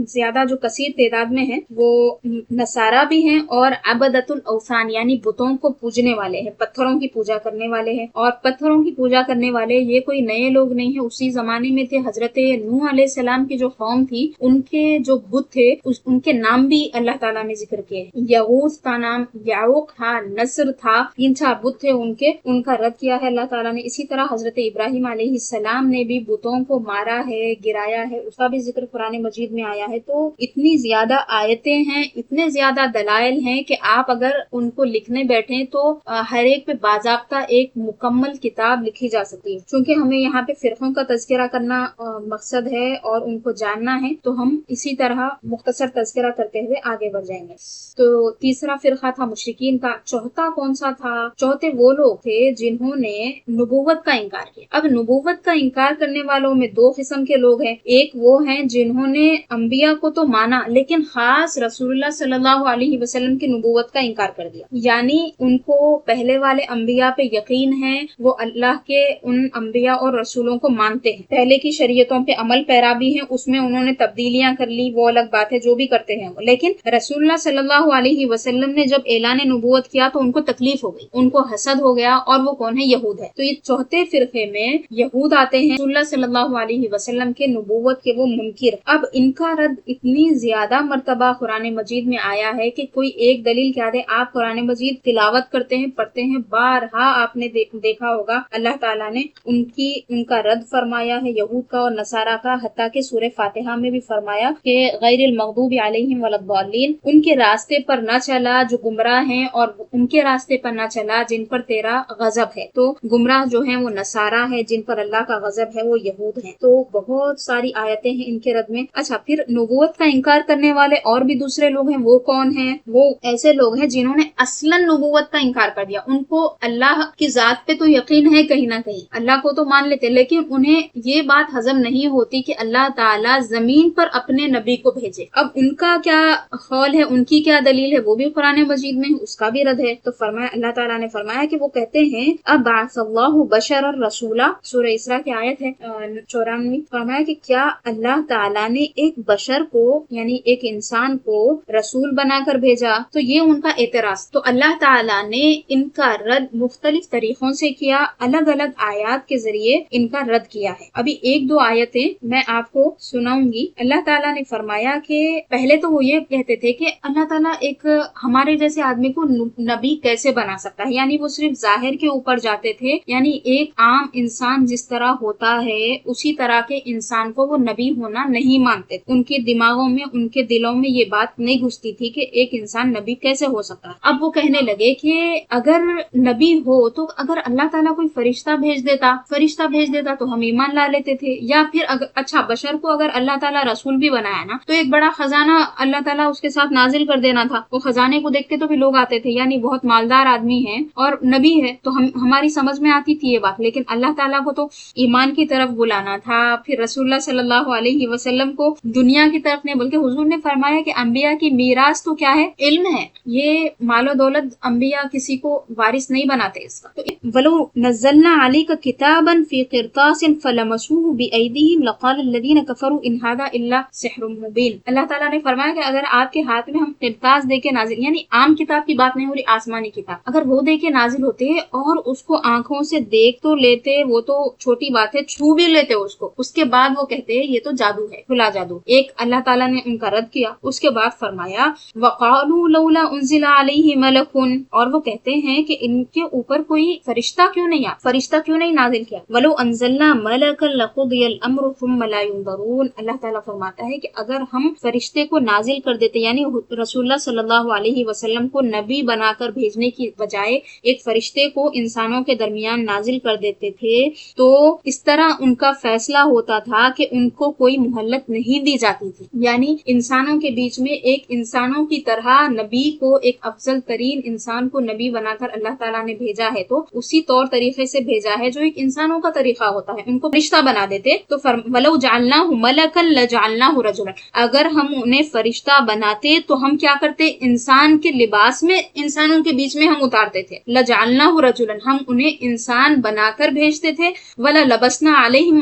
زیادہ جو کثیر تعداد میں ہیں وہ نصارہ بھی ہیں، اور عبدۃ الاوثان یعنی بتوں کو پوجنے والے ہیں، پتھروں کی پوجا کرنے والے ہیں۔ اور پتھروں کی پوجا کرنے والے یہ کوئی نئے لوگ نہیں ہیں، اسی زمانے میں تھے۔ حضرت نوح علیہ السلام کی جو قوم تھی ان کے جو بت تھے ان کے نام بھی اللہ تعالیٰ نے ذکر کیے ہیں۔ یغوث کا نام یعوق تھا، نصر تھا، 3-4 بت تھے ان کا رد کیا ہے اللہ تعالیٰ نے۔ اسی طرح حضرت ابراہیم علیہ السلام نے بھی بتوں کو مارا ہے، گرایا ہے، اس کا بھی ذکر قرآن مجید میں آیا ہے۔ تو اتنی زیادہ آیتیں ہیں، اتنے زیادہ دلائل ہیں کہ آپ اگر ان کو لکھنے بیٹھیں تو ہر ایک پہ باضابطہ ایک مکمل کتاب لکھی جا سکتی ہے۔ چونکہ ہمیں یہاں پہ فرقوں کا تذکرہ کرنا مقصد ہے اور ان کو جاننا ہے، تو ہم اسی طرح مختصر تذکرہ کرتے ہوئے آگے بڑھ جائیں گے۔ تو تیسرا فرقہ تھا مشرکین کا۔ چوتھا کون سا تھا؟ چوتھے وہ لوگ تھے جنہوں نے نبوت کا انکار کیا۔ اب نبوت کا انکار کرنے والوں میں 2 قسم کے لوگ ہیں۔ ایک وہ ہیں جنہوں نے انبیاء کو تو مانا لیکن خاص رسول اللہ صلی اللہ علیہ وسلم کی نبوت کا انکار کر دیا، یعنی ان کو پہلے والے انبیاء پہ یقین ہے، وہ اللہ کے ان انبیاء اور رسولوں کو مانتے ہیں، پہلے کی شریعتوں پہ عمل پیرا بھی ہیں، اس میں انہوں نے تبدیلیاں کر لی، وہ الگ بات ہے، جو بھی کرتے ہیں وہ۔ لیکن رسول اللہ صلی اللہ علیہ وسلم نے جب اعلان نبوت کیا تو ان کو تکلیف ہو گئی، ان کو حسد ہو گیا، اور وہ کون ہے؟ یہود ہے۔ تو یہ چوتھے فرقے میں یہود آتے ہیں، رسول اللہ صلی اللہ علیہ وسلم کے نبوت کے وہ منکر۔ اب ان کا رد اتنی زیادہ مرتبہ قرآن مجید میں آیا ہے کہ کوئی ایک دلیل کیا دے۔ آپ قرآن مجید تلاوت کرتے ہیں، پڑھتے ہیں، بارہا آپ نے دیکھا ہوگا اللہ تعالیٰ نے ان کا رد فرمایا ہے، یہود کا اور نصارہ کا، حتیٰ کہ سورہ فاتحہ میں بھی فرمایا کہ غیر المغضوب علیہم ولا الضالین، ان کے راستے پر نہ چلا جو گمراہ ہیں، اور ان کے راستے پر نہ چلا جن پر تیرا غضب ہے۔ تو گمراہ جو ہیں وہ نصارہ ہیں، جن پر اللہ کا غضب ہے وہ یہود ہیں۔ تو بہت ساری آیتیں ہیں ان کے رد میں۔ اچھا، پھر نبوت کا انکار کرنے والے اور بھی دوسرے لوگ ہیں، وہ کون ہیں؟ وہ ایسے لوگ ہیں جنہوں نے اصلاً نبوت کا انکار کر دیا۔ ان کو اللہ کی ذات پہ تو یقین ہے کہیں نہ کہیں، اللہ کو تو مان لیتے، لیکن انہیں یہ بات ہضم نہیں ہوتی کہ اللہ تعالیٰ زمین پر اپنے نبی کو بھیجے۔ اب ان کا کیا قول ہے، ان کی کیا دلیل ہے، وہ بھی قرآن مجید میں اس کا بھی رد ہے۔ تو فرمایا، اللہ تعالیٰ نے فرمایا کہ وہ کہتے ہیں ابعث اللہ بشرا رسولا، سورہ اسراء کی آیت ہے 94۔ فرمایا کہ کیا اللہ تعالیٰ نے ایک بشر کو یعنی ایک انسان کو رسول بنا کر بھیجا؟ تو یہ ان کا اعتراض۔ تو اللہ تعالیٰ نے ان کا رد مختلف طریقوں سے کیا، الگ الگ آیات کے ذریعے ان کا رد کیا ہے۔ ابھی 1-2 آیتیں میں آپ کو سناؤں گی۔ اللہ تعالیٰ نے فرمایا کہ پہلے تو وہ یہ کہتے تھے کہ اللہ تعالیٰ ایک ہمارے جیسے آدمی کو نبی کیسے بنا سکتا ہے، یعنی وہ صرف ظاہر کے اوپر جاتے تھے، یعنی ایک عام انسان جس طرح ہوتا ہے اسی طرح کے انسان کو وہ نبی ہونا نہیں مانتے۔ ان کے دماغوں میں، ان کے دلوں میں یہ بات نہیں گھستی تھی کہ ایک انسان نبی کیسے ہو سکتا ہے۔ اب وہ کہنے لگے کہ اگر نبی ہو تو اگر اللہ تعالیٰ کوئی فرشتہ بھیج دیتا تو ہم ایمان لا لیتے تھے، یا پھر اچھا بشر کو اگر اللہ تعالیٰ رسول بھی بنایا نا تو ایک بڑا خزانہ اللہ تعالیٰ اس کے ساتھ نازل کر دینا تھا، وہ خزانے کو دیکھتے تو بھی لوگ آتے تھے، یعنی بہت مالدار آدمی ہے اور نبی ہے، تو ہماری سمجھ میں آتی تھی یہ بات، لیکن اللہ تعالیٰ کو تو ایمان کی طرف بلانا تھا۔ پھر رسول اللہ صلی اللہ علیہ وسلم کو دنیا کی طرف نہیں، بلکہ حضور نے فرمایا کہ انبیاء کی میراث تو کیا ہے؟ علم ہے، یہ مال و دولت انبیاء کسی کو وارث نہیں بناتے اس کا۔ تو وَلَوْ نَزَّلْنَا عَلَيْكَ كِتَابًا فِي قِرْطَاسٍ فَلَمَسُوهُ بِأَيْدِيهِمْ لَقَالَ الَّذِينَ كَفَرُوا إِنْ هَذَا إِلَّا سِحْرٌ مُبِينٌ۔ اللہ تعالیٰ نے فرمایا کہ اگر آپ کے ہاتھ میں ہم ہم قرطاس دے کے نازل، یعنی عام کتاب کی بات نہیں ہو رہی، آسمانی کتاب اگر وہ دے کے نازل ہوتے اور اس کو آنکھوں سے دیکھ تو لیتے، وہ تو چھوٹی بات ہے، چھو بھی لیتے اس کو، اس کے بعد وہ کہتے یہ تو جادو ہے، کھلا جادو۔ ایک اللہ تعالیٰ نے ان کا رد کیا، اس کے بعد فرمایا وَقَالُوا لَوْلَا أُنزِلَ عَلَيْهِ مَلَكٌ، اور وہ کہتے ہیں کہ ان کے اوپر کوئی فرشتہ کیوں نہیں فرشتہ کیوں نہیں نازل کیا، وَلَوْ أَنزَلْنَا مَلَكًا لَقُضِيَ الْأَمْرُ ثُمَّ لَا يُنظَرُونَ، اللہ تعالیٰ فرماتا ہے کہ اگر ہم فرشتے کو نازل کر دیتے، یعنی رسول اللہ صلی اللہ علیہ وسلم کو نبی بنا کر بھیجنے کی بجائے ایک فرشتے کو انسانوں کے درمیان نازل کر دیتے تھے، تو اس طرح ان کا فیصلہ ہوتا تھا کہ ان کو کوئی مہلت نہیں دی جاتی تھی، یعنی انسانوں کے بیچ میں ایک انسانوں کی طرح نبی کو، ایک افضل ترین انسان کو نبی بنا کر اللہ تعالیٰ نے بھیجا ہے، تو اسی طور طریقے سے بھیجا ہے جو ایک انسانوں کا طریقہ ہوتا ہے، ان کو فرشتہ بنا دیتے تو وَلَوْ جَعَلْنَاهُ مَلَكًا لَجَعَلْنَاهُ رَجُلًا، اگر ہم انہیں فرشتہ بناتے تو ہم کیا کرتے، انسان کے لباس میں انسانوں کے بیچ میں ہم اتارتے تھے، لَجَعَلْنَاهُ رَجُلًا، ہم انہیں انسان بنا کر بھیجتے تھے، وَلَا لَبَسْنَا عَلَيْهِمْ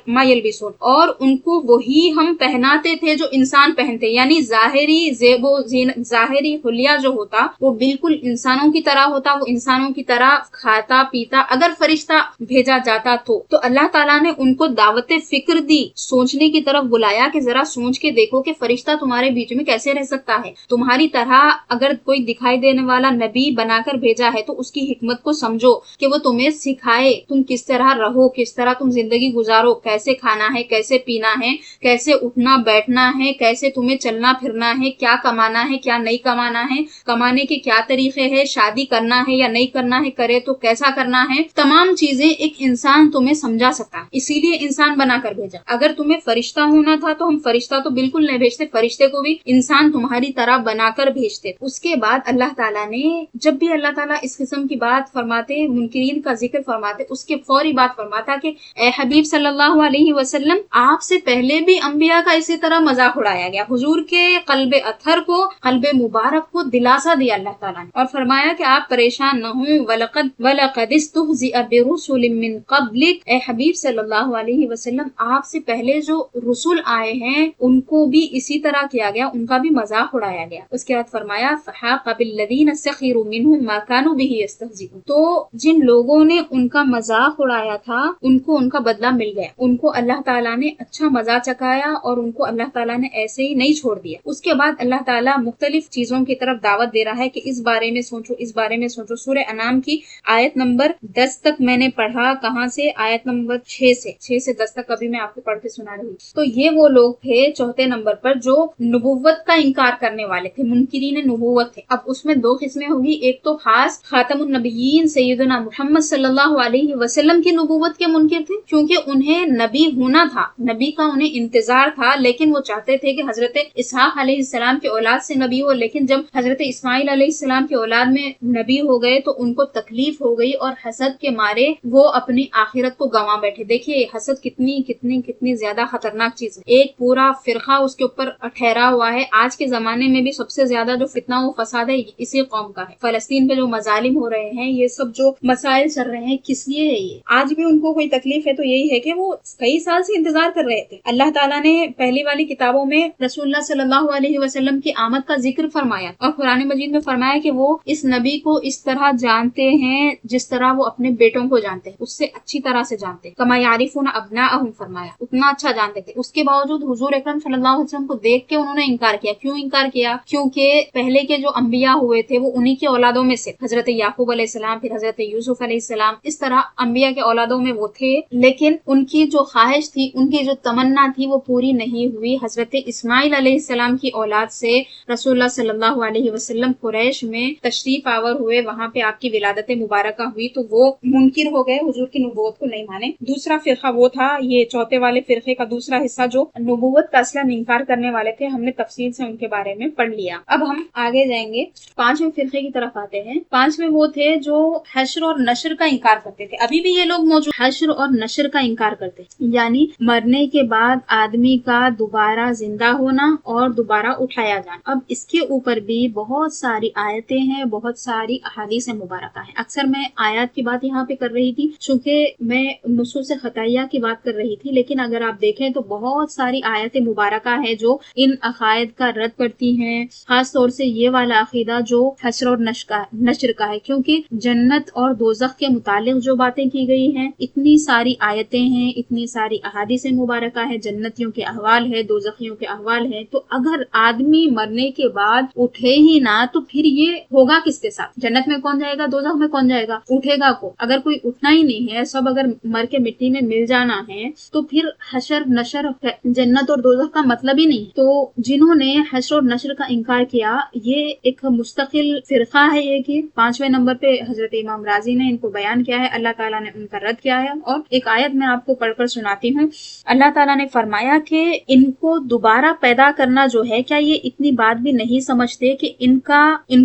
مَا يَلْبِسُونَ، اور ان کو وہی ہم پہناتے تھے جو انسان پہنتے، یعنی ظاہری زیب و زینت، ظاہری حلیہ جو ہوتا وہ بالکل انسانوں کی طرح ہوتا، وہ انسانوں کی طرح کھاتا پیتا، اگر فرشتہ بھیجا جاتا تو اللہ تعالیٰ نے ان کو دعوت فکر دی، سوچنے کی طرف بلایا کہ ذرا سوچ کے دیکھو کہ فرشتہ تمہارے بیچ میں کیسے رہ سکتا ہے، تمہاری طرح اگر کوئی دکھائی دینے والا نبی بنا کر بھیجا ہے تو اس کی حکمت کو سمجھو کہ وہ تمہیں سکھائے تم کس طرح رہو، کس طرح تم زندگی گزارو، کیسے کھانا ہے، کیسے پینا ہے، کیسے اٹھنا بیٹھنا ہے، کیسے تمہیں چلنا پھرنا ہے، کیا کمانا ہے کیا نہیں کمانا ہے، کمانے کے کیا طریقے ہیں، شادی کرنا ہے یا نہیں کرنا ہے، کرے تو کیسا کرنا ہے، تمام چیزیں ایک انسان تمہیں سمجھا سکتا ہے، اسی لیے انسان بنا کر بھیجا۔ اگر تمہیں فرشتہ ہونا تھا تو ہم فرشتہ تو بالکل نہیں بھیجتے، فرشتے کو بھی انسان تمہاری طرح بنا کر بھیجتے۔ اس کے بعد اللہ تعالیٰ نے، جب بھی اللہ تعالیٰ اس قسم کی بات فرماتے، منکرین کا ذکر فرماتے، اس کے فوری بات فرماتا کہ اے حبیب صلی اللہ علیہ وسلم، آپ سے پہلے بھی انبیاء کا اسی طرح مذاق اڑایا گیا، حضور کے قلب اطہر کو، قلب مبارک کو دلاسا دیا اللہ تعالیٰ نے، اور فرمایا کہ آپ پریشان نہ ہوں، وَلَقَدِ اسْتُهْزِئَ بِرُسُلٍ مِّن قَبْلِكَ، اے حبیب صلی اللہ علیہ وسلم، آپ سے پہلے جو رسول آئے ہیں ان کو بھی اسی طرح کیا گیا، ان کا بھی مذاق اڑایا گیا۔ اس کے بعد فرمایا فَحَاقَ بِالَّذِينَ سَخِرُوا مِنْهُمْ مَا كَانُوا بِهِ يَسْتَهْزِئُونَ، تو جن لوگوں نے ان کا مذاق اڑایا تھا ان کو ان کا بدلہ مل گیا، ان کو اللہ تعالیٰ نے اچھا مزہ چکایا اور ان کو اللہ تعالیٰ نے ایسے ہی نہیں چھوڑ دیا۔ اس کے بعد اللہ تعالیٰ مختلف چیزوں کی طرف دعوت دے رہا ہے کہ اس بارے میں سوچو، اس بارے میں سوچو۔ سورہ انعام کی آیت نمبر 10 تک میں نے پڑھا، کہاں سے؟ آیت نمبر 6 سے 10 تک ابھی میں آپ کو پڑھ کے سنا رہی ہوں۔ تو یہ وہ لوگ تھے چوتھے نمبر پر جو نبوت کا انکار کرنے والے تھے، منکرین نبوت تھے۔ اب اس میں دو قسمیں ہوگی، ایک تو خاص خاتم النبیین سیدنا محمد صلی اللہ علیہ وسلم کی نبوت کے منکر تھے، کیونکہ انہیں نبی ہونا تھا، نبی کا انہیں انتظار تھا، لیکن وہ چاہتے تھے کہ حضرت اسحاق علیہ السلام کے اولاد سے نبی ہو، لیکن جب حضرت اسماعیل علیہ السلام کے اولاد میں نبی ہو گئے تو ان کو تکلیف ہو گئی اور حسد کے مارے وہ اپنی آخرت کو گنوا بیٹھے۔ دیکھیے حسد کتنی زیادہ خطرناک چیز ہے، ایک پورا فرقہ اس کے اوپر ٹھہرا ہوا ہے۔ آج کے زمانے میں بھی سب سے زیادہ جو فتنہ و فساد ہے اسی قوم کا ہے۔ فلسطین پہ جو مظالم ہو رہے ہیں، یہ سب جو مسائل چل رہے ہیں، کس لیے ہے یہ؟ آج بھی ان کو کوئی تکلیف ہے تو یہی ہے کہ وہ کئی سال سے انتظار کر رہے تھے۔ اللہ تعالیٰ نے پہلی والی کتابوں میں رسول اللہ صلی اللہ علیہ وسلم کی آمد کا ذکر فرمایا اور قرآن مجید میں فرمایا کہ وہ اس نبی کو اس طرح جانتے ہیں جس طرح وہ اپنے بیٹوں کو جانتے ہیں، اس سے اچھی طرح سے جانتے ہیں، کما یعرفون ابناءہم، فرمایا اتنا اچھا جانتے تھے۔ اس کے باوجود حضور اکرم صلی اللہ علیہ وسلم کو دیکھ کے انہوں نے انکار کیا۔ کیوں انکار کیا؟ کیونکہ پہلے کے جو انبیاء ہوئے تھے وہ انہی کے اولادوں میں سے، حضرت یعقوب علیہ السلام، پھر حضرت یوسف علیہ السلام، اس طرح انبیاء کے اولادوں میں وہ تھے، لیکن ان کی جو خواہش تھی، ان کی جو تمنا تھی وہ پوری نہیں ہوئی۔ حضرت اسماعیل علیہ السلام کی اولاد سے رسول اللہ صلی اللہ علیہ وسلم قریش میں تشریف آور ہوئے، وہاں پہ آپ کی ولادت مبارکہ ہوئی، تو وہ منکر ہو گئے، حضور کی نبوت کو نہیں مانے۔ دوسرا فرقہ وہ تھا، یہ چوتھے والے فرقے کا دوسرا حصہ جو نبوت کا اصلا انکار کرنے والے تھے، ہم نے تفصیل سے ان کے بارے میں پڑھ لیا۔ اب ہم آگے جائیں گے، پانچویں فرقے کی طرف آتے ہیں۔ پانچویں وہ تھے جو حشر اور نشر کا انکار کرتے تھے، ابھی بھی یہ لوگ موجود، حشر اور نشر کا انکار کرتے، یعنی مرنے کے بعد آدمی کا دوبارہ زندہ ہونا اور دوبارہ اٹھایا جانا۔ اب اس کے اوپر بھی بہت ساری آیتیں ہیں، بہت ساری احادیث مبارکہ ہیں۔ اکثر میں آیات کی بات یہاں پہ کر رہی تھی چونکہ میں نصوص خطائیہ کی بات کر رہی تھی، لیکن اگر آپ دیکھیں تو بہت ساری آیت مبارکہ ہے جو ان عقائد کا رد رد کرتی ہیں، خاص طور سے یہ والا عقیدہ جو حشر اور نشر کا ہے، کیونکہ جنت اور دوزخ کے متعلق جو باتیں کی گئی ہیں، اتنی ساری آیتیں ہیں، اتنی ساری احادیث مبارکہ ہے، جنتیوں کے احوال ہے، دوزخیوں کے احوال ہے، تو اگر آدمی مرنے کے بعد اٹھے ہی نہ تو پھر یہ ہوگا کس کے ساتھ؟ جنت میں کون جائے گا، دوزخ میں کون جائے گا؟ اٹھے گا کو اگر کوئی اٹھنا ہی نہیں ہے، سب اگر مر کے مٹی میں مل جانا ہے تو پھر حشر نشر جنت اور دوزخ کا مطلب ہی نہیں۔ تو جنہوں نے حشر اور نشر کا انکار کیا، یہ ایک مستقل فرقہ ہے، یہ کہ 5ویں نمبر پہ حضرت امام رازی نے ان کو بیان کیا ہے، اللہ تعالیٰ نے ان کا رد کیا ہے۔ اور ایک آیت میں آپ کو پڑھ کر سناتی ہوں۔ اللہ تعالیٰ نے فرمایا کہ ان کو دوبارہ پیدا کرنا جو ہے، کیا یہ اتنی بات بھی نہیں سمجھتے کہ ان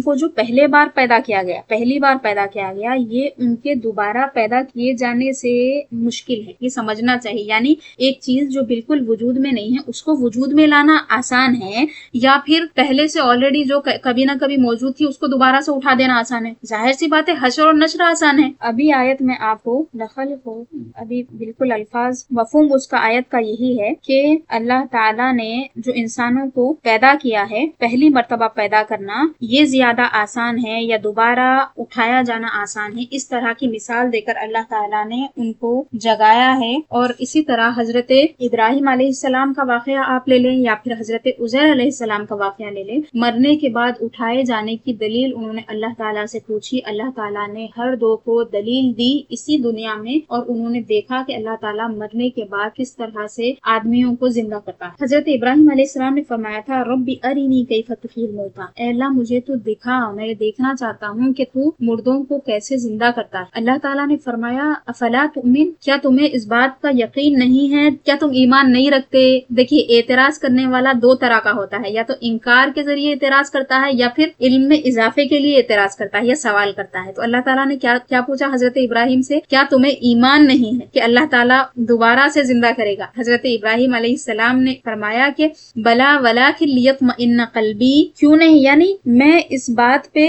کو جو پہلی بار پیدا کیا گیا یہ ان کے دوبارہ پیدا کیے جانے سے مشکل ہے، یہ سمجھنا چاہیے۔ یعنی ایک چیز جو بالکل وجود میں نہیں ہے اس کو وجود میں لانا آسان ہے، یا پھر پہلے سے آلریڈی جو کبھی نہ کبھی موجود تھی اس کو دوبارہ سے اٹھا دینا آسان ہے؟ ظاہر سی بات ہے حشر اور نشر آسان ہے۔ ابھی آیت میں آپ کو ابھی بالکل الفاظ مفہوم اس کا آیت کا یہی ہے کہ اللہ تعالیٰ نے جو انسانوں کو پیدا کیا ہے، پہلی مرتبہ پیدا کرنا یہ زیادہ آسان ہے یا دوبارہ اٹھایا جانا آسان ہے، اس طرح کی مثال دے کر اللہ تعالیٰ نے ان کو جگایا ہے۔ اور اسی طرح حضرت ابراہیم علیہ السلام کا واقعہ آپ لے لیں یا پھر حضرت عزیر علیہ السلام کا واقعہ لے لیں، مرنے کے بعد اٹھائے جانے کی دلیل انہوں نے اللہ تعالیٰ سے پوچھی، اللہ تعالیٰ نے ہر دو کو دلیل دی اسی دنیا میں، اور انہوں نے دیکھا کہ اللہ تعالیٰ مرنے کے بعد کس طرح سے آدمیوں کو زندہ کرتا ہے۔ حضرت ابراہیم علیہ السلام نے فرمایا تھا، ربی ارینی کیف تحیی الموتیٰ، اے اللہ مجھے تو دکھا، میں دیکھنا چاہتا ہوں کہ تو مردوں کو کیسے زندہ کرتا ہے۔ اللہ تعالیٰ نے فرمایا، افلا تؤمن، کیا تمہیں اس بات کا یقین نہیں ہے، کیا تم ایمان نہیں رکھتے؟ دیکھیے اعتراض کرنے والا دو طرح کا ہوتا ہے، یا تو انکار کے ذریعے اعتراض کرتا ہے یا پھر علم میں اضافے کے لیے اعتراض کرتا ہے یا سوال کرتا ہے۔ تو اللہ تعالیٰ نے کیا پوچھا حضرت ابراہیم سے، کیا تمہیں ایمان نہیں ہے کہ اللہ تعالیٰ دوبارہ سے زندہ کرے گا؟ حضرت ابراہیم علیہ السلام نے فرمایا کہ بلا ولکن لیطمئن قلبی، کیوں نہیں، یعنی میں اس بات پہ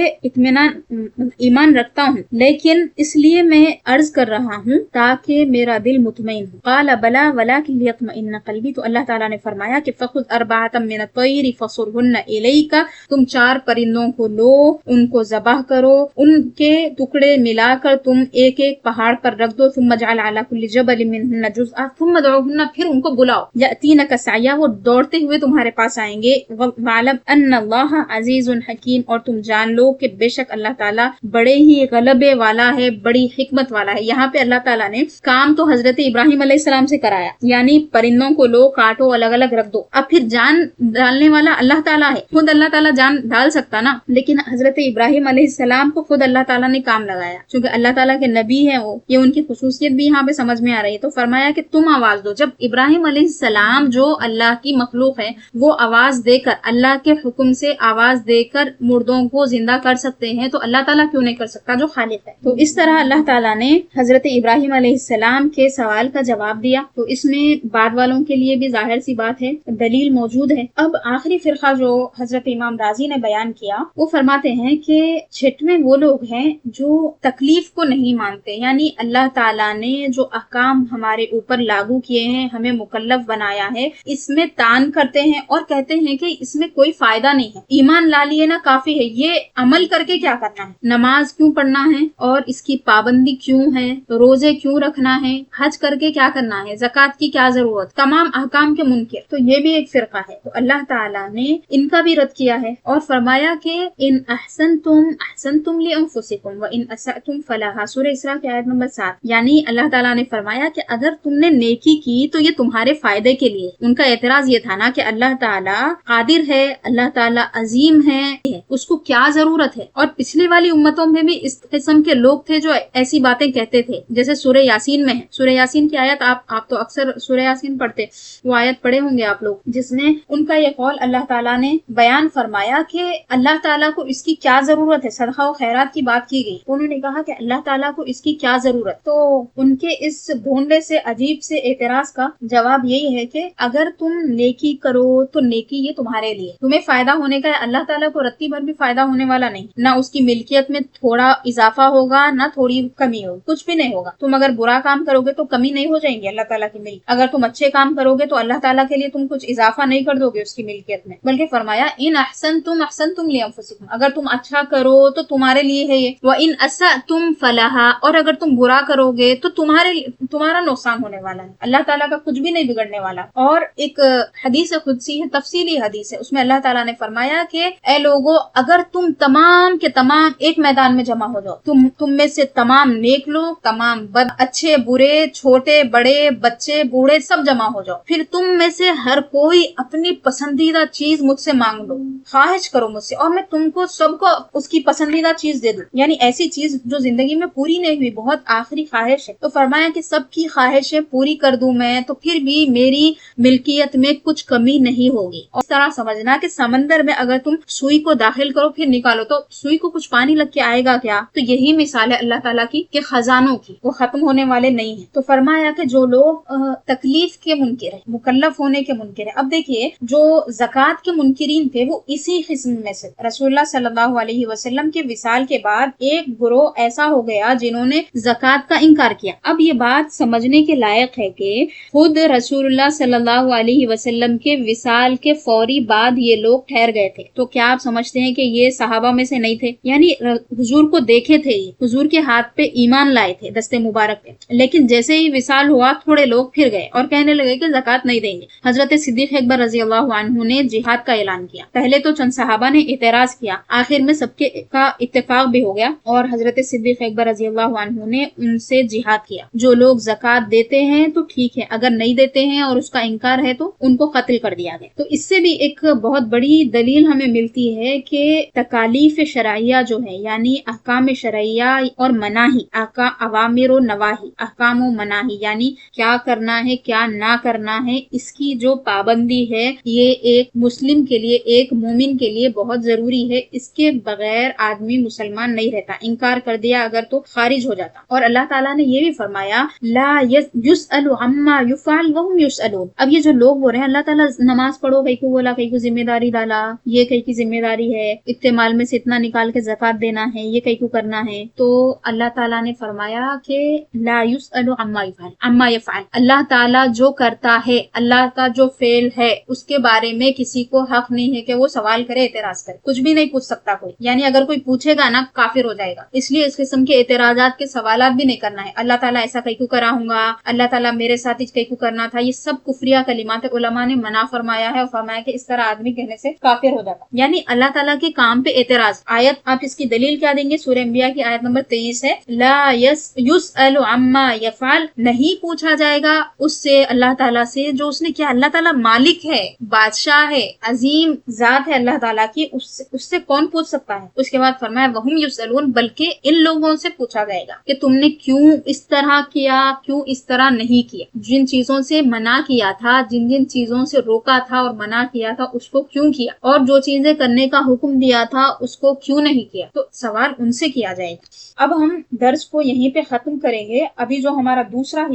ایمان رکھتا ہوں لیکن اس لیے میں عرض کر رہا ہوں تاکہ میرا دل مطمئن ہو۔ قال بلا ولکن لیطمئن قلبی، تو اللہ تعالیٰ نے فرمایا کہ فخذ اربعۃ من الطیر فصرہن الیک، تم 4 پرندوں کو لو، ان کو ذبح کرو، ان کے ٹکڑے ملا کر تم ایک ایک پہاڑ پر رکھ دو، ثم اجعل علی کل جبل منہن جزءا ثم ادعوہن، پھر ان کو بلاؤ، یأتینک سعیا، وہ دوڑتے ہوئے تمہارے پاس آئیں گے، وعلم ان اللہ عزیز حکیم، اور تم جان لو کہ بے شک اللہ تعالیٰ بڑے ہی غلبے والا ہے، بڑی حکمت والا ہے۔ یہاں پہ اللہ تعالیٰ نے کام تو حضرت ابراہیم علیہ السلام سے کرایا، یعنی پرندوں کو لو، کاٹو، الگ الگ رکھ دو، اب پھر جان ڈالنے والا اللہ تعالیٰ ہے، خود اللہ تعالیٰ جان ڈال سکتا نا، لیکن حضرت ابراہیم علیہ السلام کو خود اللہ تعالیٰ نے کام لگایا، چونکہ اللہ تعالیٰ کے نبی ہیں وہ، یہ ان کی خصوصیت بھی یہاں پہ سمجھ میں آ رہی ہے۔ تو فرمایا کہ تم آواز دو۔ جب ابراہیم علیہ السلام جو اللہ کی مخلوق ہے وہ آواز دے کر، اللہ کے حکم سے آواز دے کر مردوں کو زندہ کر سکتے ہیں، تو اللہ تعالیٰ کیوں نہیں کر سکتا جو خالق ہے؟ تو اس طرح اللہ تعالیٰ نے حضرت ابراہیم علیہ السلام کے سوال کا جواب دیا، تو اس میں بعد والوں کے لیے بھی ظاہر سی بات ہے دلیل موجود ہے۔ اب آخری فرقہ جو حضرت امام رازی نے بیان کیا، وہ فرماتے ہیں کہ 6ویں وہ لوگ ہیں جو تکلیف کو نہیں مانتے، یعنی اللہ تعالیٰ نے جو احکام ہمارے اوپر لاگو کیے ہیں، ہمیں مکلف بنایا ہے، اس میں تان کرتے ہیں اور کہتے ہیں کہ اس میں کوئی فائدہ نہیں ہے، ایمان لا لیے نا کافی ہے، یہ عمل کر کے کیا کرنا ہے، نماز کیوں پڑھنا ہے اور اس کی پابندی کیوں ہے، روزے کیوں رکھنا ہے، حج کر کے کیا کرنا ہے، زکوٰۃ کی کیا ضرورت، تمام احکام کے منکر۔ تو یہ بھی ایک فرقہ ہے، تو اللہ تعالیٰ نے ان کا بھی رد کیا ہے اور فرمایا کہ ان احسنتم لانفسکم وان اسأتم فلہا، سورہ اسراء کی آیت نمبر 7، یعنی اللہ تعالیٰ نے فرمایا کہ اگر تم نے نیکی کی تو یہ تمہارے فائدے کے لیے۔ ان کا اعتراض یہ تھا نا کہ اللہ تعالیٰ قادر ہے، اللہ تعالیٰ عظیم ہے، اس کو کیا ضرورت ہے؟ اور پچھلی والی امتوں میں بھی اس قسم کے لوگ تھے جو ایسی باتیں کہتے تھے، جیسے سورہ یاسین میں ہے، سورہ یاسین کی آیت آپ تو اکثر سورہ یاسین پڑھتے، وہ آیت پڑھے ہوں گے آپ لوگ، جس میں ان کا یہ قول اللہ تعالیٰ نے بیان فرمایا کہ اللہ تعالیٰ کو اس کی کیا ضرورت ہے، صدقہ و خیرات کی بات کی گئی، انہوں نے کہا کہ اللہ تعالیٰ کو اس کی کیا ضرورت۔ تو ان کے اس بھونڈے سے عجیب سے اعتراض کا جواب یہی ہے کہ اگر تم نیکی کرو تو نیکی یہ تمہارے لیے، تمہیں فائدہ ہونے کا ہے، اللہ تعالیٰ کو رتی بھر بھی فائدہ ہونے والا نہیں، نہ اس کی ملکیت میں تھوڑا اضافہ ہوگا نہ تھوڑی کمی ہوگی، کچھ بھی نہیں ہوگا۔ تم اگر برا کام کرو گے تو کمی نہیں ہو جائیں گی اللہ تعالیٰ کی ملک، اگر تم اچھے کام کرو گے تو اللہ تعالیٰ کے لیے تم کچھ اضافہ نہیں کر دو گے اس کی ملکیت میں۔ میں، بلکہ فرمایا ان احسنتم احسنتم لانفسکم، اگر تم اچھا کرو تو تمہارے لیے ہے یہ، وان اسأتم فلھا، اور اگر تم برا کرو گے تو تمہارا نقصان ہونے والا ہے، اللہ تعالیٰ کا کچھ بھی نہیں بگڑنے والا۔ اور ایک حدیث قدسی ہے، تفصیلی حدیث ہے، اس میں اللہ تعالیٰ نے فرمایا کہ اے لوگو، اگر تم تمام کے تمام ایک میدان میں جمع ہو جاؤ، تم میں سے تمام نیک لوگ، تمام اچھے برے، چھوٹے بڑے، بچے بوڑھے، سب جمع ہو جاؤ، پھر تم میں سے ہر کوئی اپنی پسندیدہ چیز مجھ سے مانگ لو، خواہش کرو مجھ سے، اور میں تم کو سب کو اس کی پسندیدہ چیز دے دوں، یعنی ایسی چیز جو زندگی میں پوری نہیں ہوئی، بہت آخری خواہش ہے۔ تو فرمایا کہ سب کی خواہشیں پوری کر دوں میں، تو پھر بھی میری ملکیت میں کچھ کمی نہیں ہوگی۔ اور اس طرح سمجھنا کہ سمندر میں اگر تم سوئی کو داخل کرو پھر نکالو تو سوئی کو کچھ پانی لگ کے آئے گا کیا؟ تو یہی مثال ہے اللہ تعالیٰ کی کہ خزانوں کی، وہ ختم ہونے والے نہیں ہیں۔ تو فرمایا کہ جو لوگ تکلیف کے منکر ہیں، مکلف ہونے کے منکر ہیں، اب دیکھیے جو زکوٰۃ کے منکرین تھے وہ اسی قسم میں سے، رسول اللہ صلی اللہ علیہ وسلم کے وصال کے بعد ایک گروہ ایسا ہو گیا جنہوں نے زکوٰۃ کا انکار کیا۔ اب یہ بات سمجھنے کے لائق ہے کہ خود رسول اللہ صلی اللہ علیہ وسلم کے وصال کے فوری بعد یہ لوگ ٹھہر گئے تھے، تو کیا آپ سمجھتے ہیں کہ یہ صحابہ میں سے نہیں تھے؟ یعنی حضور کو دیکھے تھے، حضور کے ہاتھ پہ ایمان لائے تھے، دستے مبارک پہ، لیکن جیسے ہی وصال ہوا تھوڑے لوگ پھر گئے اور کہنے لگے کہ زکوٰۃ نہیں دیں گے۔ حضرت صدیق اکبر رضی اللہ عنہ نے جہاد کا اعلان کیا، پہلے تو چند صحابہ نے اعتراض کیا، آخر میں سب کا اتفاق بھی ہو گیا اور حضرت صدیق اکبر رضی اللہ عنہ نے ان سے جہاد کیا۔ جو لوگ زکوٰۃ دیتے ہیں تو ٹھیک ہے، اگر نہیں دیتے ہیں اور اس کا انکار ہے تو ان کو قتل کر دیا گیا۔ تو اس سے بھی ایک بہت بڑی دلیل ہمیں ملتی ہے کہ تکالیف شرعیہ جو ہے، یعنی احکام شرعیہ اور مناہی، اوامر و نواہی، احکام و مناہی، یعنی کیا کرنا ہے کیا نہ کرنا ہے، اس کی جو پابندی ہے یہ ایک مسلم کے لیے، ایک مومن کے لیے بہت ضروری ہے۔ اس کے بغیر آدمی مسلمان نہیں رہتا، انکار کر دیا اگر تو خارج ہو جاتا۔ اور اللہ تعالیٰ نے یہ بھی فرمایا لا یسأل عما یفعل وهم یسألون۔ اب یہ جو لوگ بول رہے ہیں اللہ تعالیٰ نماز پڑھو، کئی کو بولا، کئی کو ذمہ داری ڈالا، یہ کئی کی ذمہ داری ہے، اتنے مال میں سے اتنا نکال کے زکوٰۃ دینا ہے، یہ کئی کو کرنا ہے، تو اللہ تعالیٰ نے فرمایا کہ لا یسأل عما یفعل، اللہ تعالیٰ جو کرتا ہے، اللہ کا جو فعل ہے اس کے بارے میں کسی کو حق نہیں ہے کہ وہ سوال کرے، اعتراض کرے، کچھ بھی نہیں پوچھ سکتا کوئی، یعنی اگر کوئی پوچھے گا نا کافر ہو جائے گا، اس لیے اس قسم کے اعتراضات کے سوالات بھی نہیں کرنا ہے۔ اللہ تعالیٰ ایسا کئی کو کرا ہوں گا، اللہ تعالیٰ میرے ساتھ کئی کو کرنا تھا، یہ سب کفریہ کلمات علماء نے منع فرمایا ہے اور فرمایا کہ اس طرح آدمی کہنے سے کافر ہو جاتا، یعنی اللہ تعالیٰ کے کام پہ اعتراض۔ آیت آپ اس کی دلیل کیا دیں گے؟ سورہ انبیاء کی آیت نمبر 23 ہے، لا یسأل عما یفعل، نہیں پوچھا جائے گا اس سے، اللہ تعالیٰ سے جو اس نے کیا۔ اللہ تعالیٰ مالک ہے، بادشاہ ہے، عظیم ذات ہے اللہ تعالیٰ کی، اس سے کون پوچھ سکتا ہے؟ اس کے بعد فرمایا وہم یسألون، بلکہ ان لوگوں سے پوچھا جائے گا کہ تم نے کیوں اس طرح کیا، کیوں اس طرح نہیں کیا، جن چیزوں سے منع کیا تھا، جن چیزوں سے روکا تھا اور منع کیا تھا اس کو کیوں کیا، اور جو چیزیں کرنے کا حکم دیا تھا اس کو کیوں نہیں کیا، تو سوال ان سے کیا جائے گا۔ اب ہم درس کو یہیں پہ ختم کریں گے۔ ابھی جو ہمارا دوسرا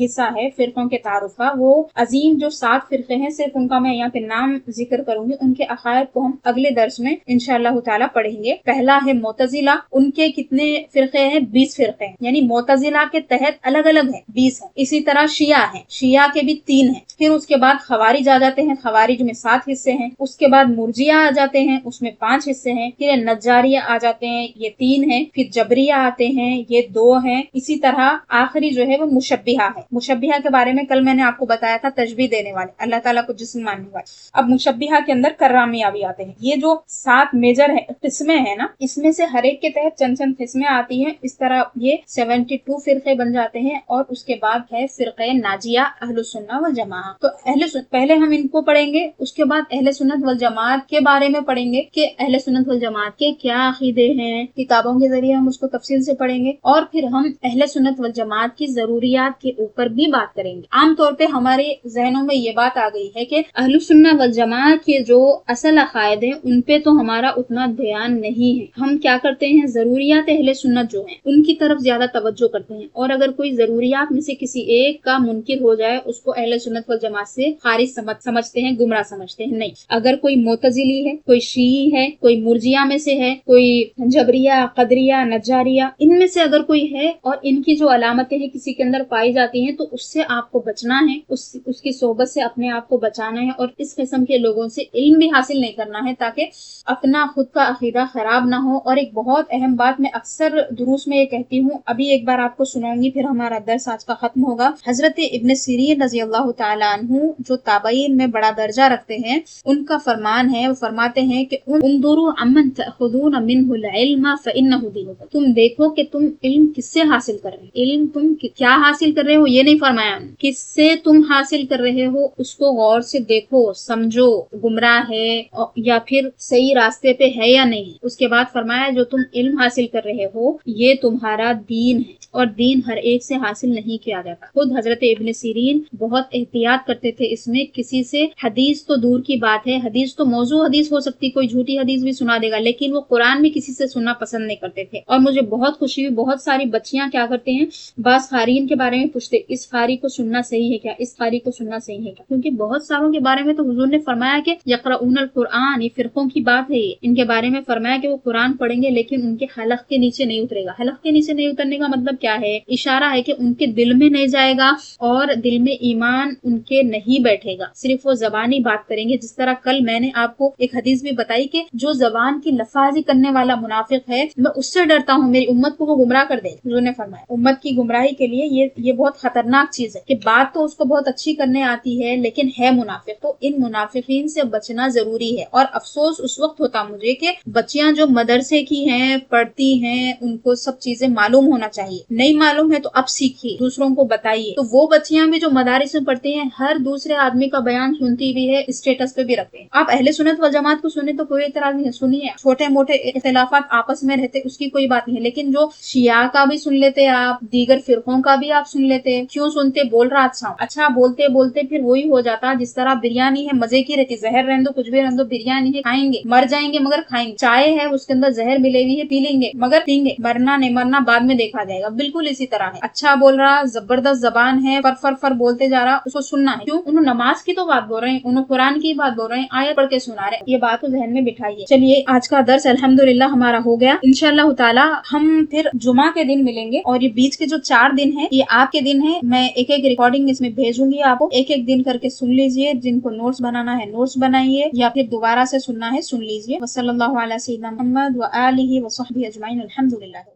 حصہ ہے فرقوں کے تعارف کا، وہ عظیم جو 7 فرقے ہیں، صرف ان کا میں یہاں پہ نام ذکر کروں گی، ان کے عقائد کو ہم اگلے درس میں انشاءاللہ تعالی پڑھیں گے۔ پہلا ہے معتزلہ، ان کے کتنے فرقے ہیں؟ 20 فرقے ہیں، یعنی معتزلہ کے تحت الگ الگ ہیں 20 ہیں۔ اسی طرح شیعہ ہیں، شیعہ کے بھی 3 ہیں۔ پھر اس کے بعد خوارج آ جاتے ہیں، خوارج میں 7 حصے ہیں۔ اس کے بعد مرجیہ آ جاتے ہیں، اس میں 5 حصے ہیں۔ پھر نجاریہ آ جاتے ہیں، یہ 3 ہیں۔ پھر جبریہ آتے ہیں، یہ 2 ہیں۔ اسی طرح آخری جو ہے وہ مشبہہ ہے۔ مشبہہ کے بارے میں کل میں نے آپ کو بتایا تھا، تشبیہ دینے والے، اللہ تعالیٰ کو جسم ماننے والے۔ اب مشبہہ کے اندر کرامیہ بھی آتے ہیں۔ یہ جو 7 میجر قسمیں ہیں نا، اس میں سے ہر ایک کے تحت چند چند قسمیں آتی ہیں، اس طرح یہ 72 فرقے بن جاتے ہیں۔ اور اس کے بعد ہے فرقہ ناجیہ اہل السنہ والجماعہ۔ تو پہلے ہم ان کو پڑھیں گے، اس کے بعد اہل سنت والجماعت کے بارے میں پڑھیں گے کہ اہل سنت والجماعت کے کیا عقیدے ہیں، کتابوں کے ذریعے ہم اس کو تفصیل سے پڑھیں گے، اور پھر ہم اہل سنت والجماعت کی ضروریات کے اوپر بھی بات کریں گے۔ عام طور پہ ہمارے ذہنوں میں یہ بات آ گئی ہے کہ اہل سنت والجماعت کے جو اصل عقائد ہیں ان پہ تو ہمارا اتنا دھیان نہیں ہے، ہم کیا کرتے ہیں، ضروریات اہل سنت جو ہیں ان کی طرف زیادہ توجہ کرتے ہیں، اور اگر کوئی ضروریات میں سے کسی ایک کا منکر ہو جائے اس کو اہل سنت والجماعت سے خارج سمجھتے ہیں، گمراہ سمجھتے ہیں۔ نہیں، اگر کوئی معتزلی ہے، کوئی شیعی ہے، کوئی مرجیہ میں سے ہے، کوئی جبریہ، قدریہ، نجاریہ، ان میں سے اگر کوئی ہے اور ان کی جو علامتیں ہیں کسی کے اندر پائی جاتی ہیں تو اس سے آپ کو بچنا ہے، اس کی صحبت سے اپنے آپ کو بچانا ہے، اور اس قسم کے کے لوگوں سے علم بھی حاصل نہیں کرنا ہے تاکہ اپنا خود کا عقیدہ خراب نہ ہو۔ اور ایک بہت اہم بات میں اکثر دروس میں یہ کہتی ہوں، ابھی ایک بار آپ کو سناؤں گی پھر ہمارا درس آج کا ختم ہوگا۔ حضرت ابن سیرین رضی اللہ تعالیٰ عنہ جو تابعین میں بڑا درجہ رکھتے ہیں، ان کا فرمان ہے، وہ فرماتے ہیں کہ انظروا عمن تأخذون منه العلم فإنه دینکم، تم دیکھو کہ تم علم کس سے حاصل کر رہے ہو، علم تم کیا حاصل کر رہے ہو، یہ نہیں فرمایا کس سے تم حاصل کر رہے ہو، اس کو غور سے دیکھو سمجھو، گمراہ ہے یا پھر صحیح راستے پہ ہے یا نہیں۔ اس کے بعد فرمایا جو تم علم حاصل کر رہے ہو یہ تمہارا دین ہے، اور دین ہر ایک سے حاصل نہیں کیا جاتا۔ خود حضرت ابن سیرین بہت احتیاط کرتے تھے اس میں، کسی سے حدیث تو دور کی بات ہے، حدیث تو موضوع حدیث ہو سکتی، کوئی جھوٹی حدیث بھی سنا دے گا، لیکن وہ قرآن بھی کسی سے سننا پسند نہیں کرتے تھے۔ اور مجھے بہت خوشی ہوئی، بہت ساری بچیاں کیا کرتے ہیں، بعض قارئین کے بارے میں پوچھتے اس قاری کو سننا صحیح ہے کیا، اس قاری کو سننا صحیح ہے کیا، کیونکہ بہت ساروں کے بارے میں تو حضور نے فرمایا کہ یقرؤون القرآن، یہ فرقوں کی بات ہے، ان کے بارے میں فرمایا کہ وہ قرآن پڑھیں گے لیکن ان کے حلق کے نیچے نہیں اترے گا۔ حلق کے نیچے نہیں اترنے کا مطلب کیا ہے؟ اشارہ ہے کہ ان کے دل میں نہیں جائے گا اور دل میں ایمان ان کے نہیں بیٹھے گا، صرف وہ زبانی بات کریں گے۔ جس طرح کل میں نے آپ کو ایک حدیث بھی بتائی کہ جو زبان کی لفاظی کرنے والا منافق ہے، میں اس سے ڈرتا ہوں میری امت کو وہ گمراہ کر دے۔ حضور نے فرمایا امت کی گمراہی کے لیے یہ بہت خطرناک چیز ہے کہ بات تو اس کو بہت اچھی کرنے آتی ہے لیکن ہے منافق، تو ان منافقین سے بچنا ضروری ہے۔ اور افسوس اس وقت ہوتا مجھے کہ بچیاں جو مدرسے کی ہیں، پڑھتی ہیں، ان کو سب چیزیں معلوم ہونا چاہیے، نہیں معلوم ہے تو اب سیکھیے، دوسروں کو بتائیے۔ تو وہ بچیاں بھی جو مدارس میں پڑھتی ہیں ہر دوسرے آدمی کا بیان سنتی بھی ہے، اسٹیٹس پہ بھی رکھتے ہیں۔ آپ اہل سنت والجماعت کو سنیں تو کوئی اعتراض نہیں ہے، سنیے، چھوٹے موٹے اختلافات آپس میں رہتے اس کی کوئی بات نہیں ہے، لیکن جو شیعہ کا بھی سن لیتے آپ، دیگر فرقوں کا بھی آپ سن لیتے، کیوں سنتے؟ بول رہا اچھا بولتے بولتے پھر وہی ہو جاتا جس طرح بریانی ہے، مزے کی رہتی، زہر رہن دو کچھ بھی رہن دو، بریانی ہے کھائیں گے، مر جائیں گے مگر کھائیں گے، چائے ہے اس کے اندر زہر ملے ہوئی ہے پی لیں گے مگر پئیں گے، مرنا نہیں مرنا بعد میں دیکھا جائے گا، بالکل اسی طرح ہے۔ اچھا بول رہا، زبردست زبان ہے، فر بولتے جا رہا، اس کو سننا ہے، کیوں؟ انہوں نماز کی تو بات بول رہے ہیں، انہوں قرآن کی بات بول رہے ہیں، آیت پڑھ کے سنا رہے ہیں، یہ بات تو ذہن میں بٹھائیے۔ چلیے آج کا درس الحمدللہ ہمارا ہو گیا، انشاءاللہ تعالی ہم پھر جمعہ کے دن ملیں گے، اور یہ بیچ کے جو 4 دن ہیں یہ آپ کے دن ہیں، میں ایک ایک ریکارڈنگ اس میں بھیجوں گی، آپ کو ایک ایک دن کر کے سن لیجئے، جن کو نوٹس بنانا ہے نوٹس بنائیے یا پھر دوبارہ سے سننا ہے سن لیجئے۔ وصلی اللہ علی سیدنا محمد وآلہ وصحبہ اجمعین، الحمدللہ۔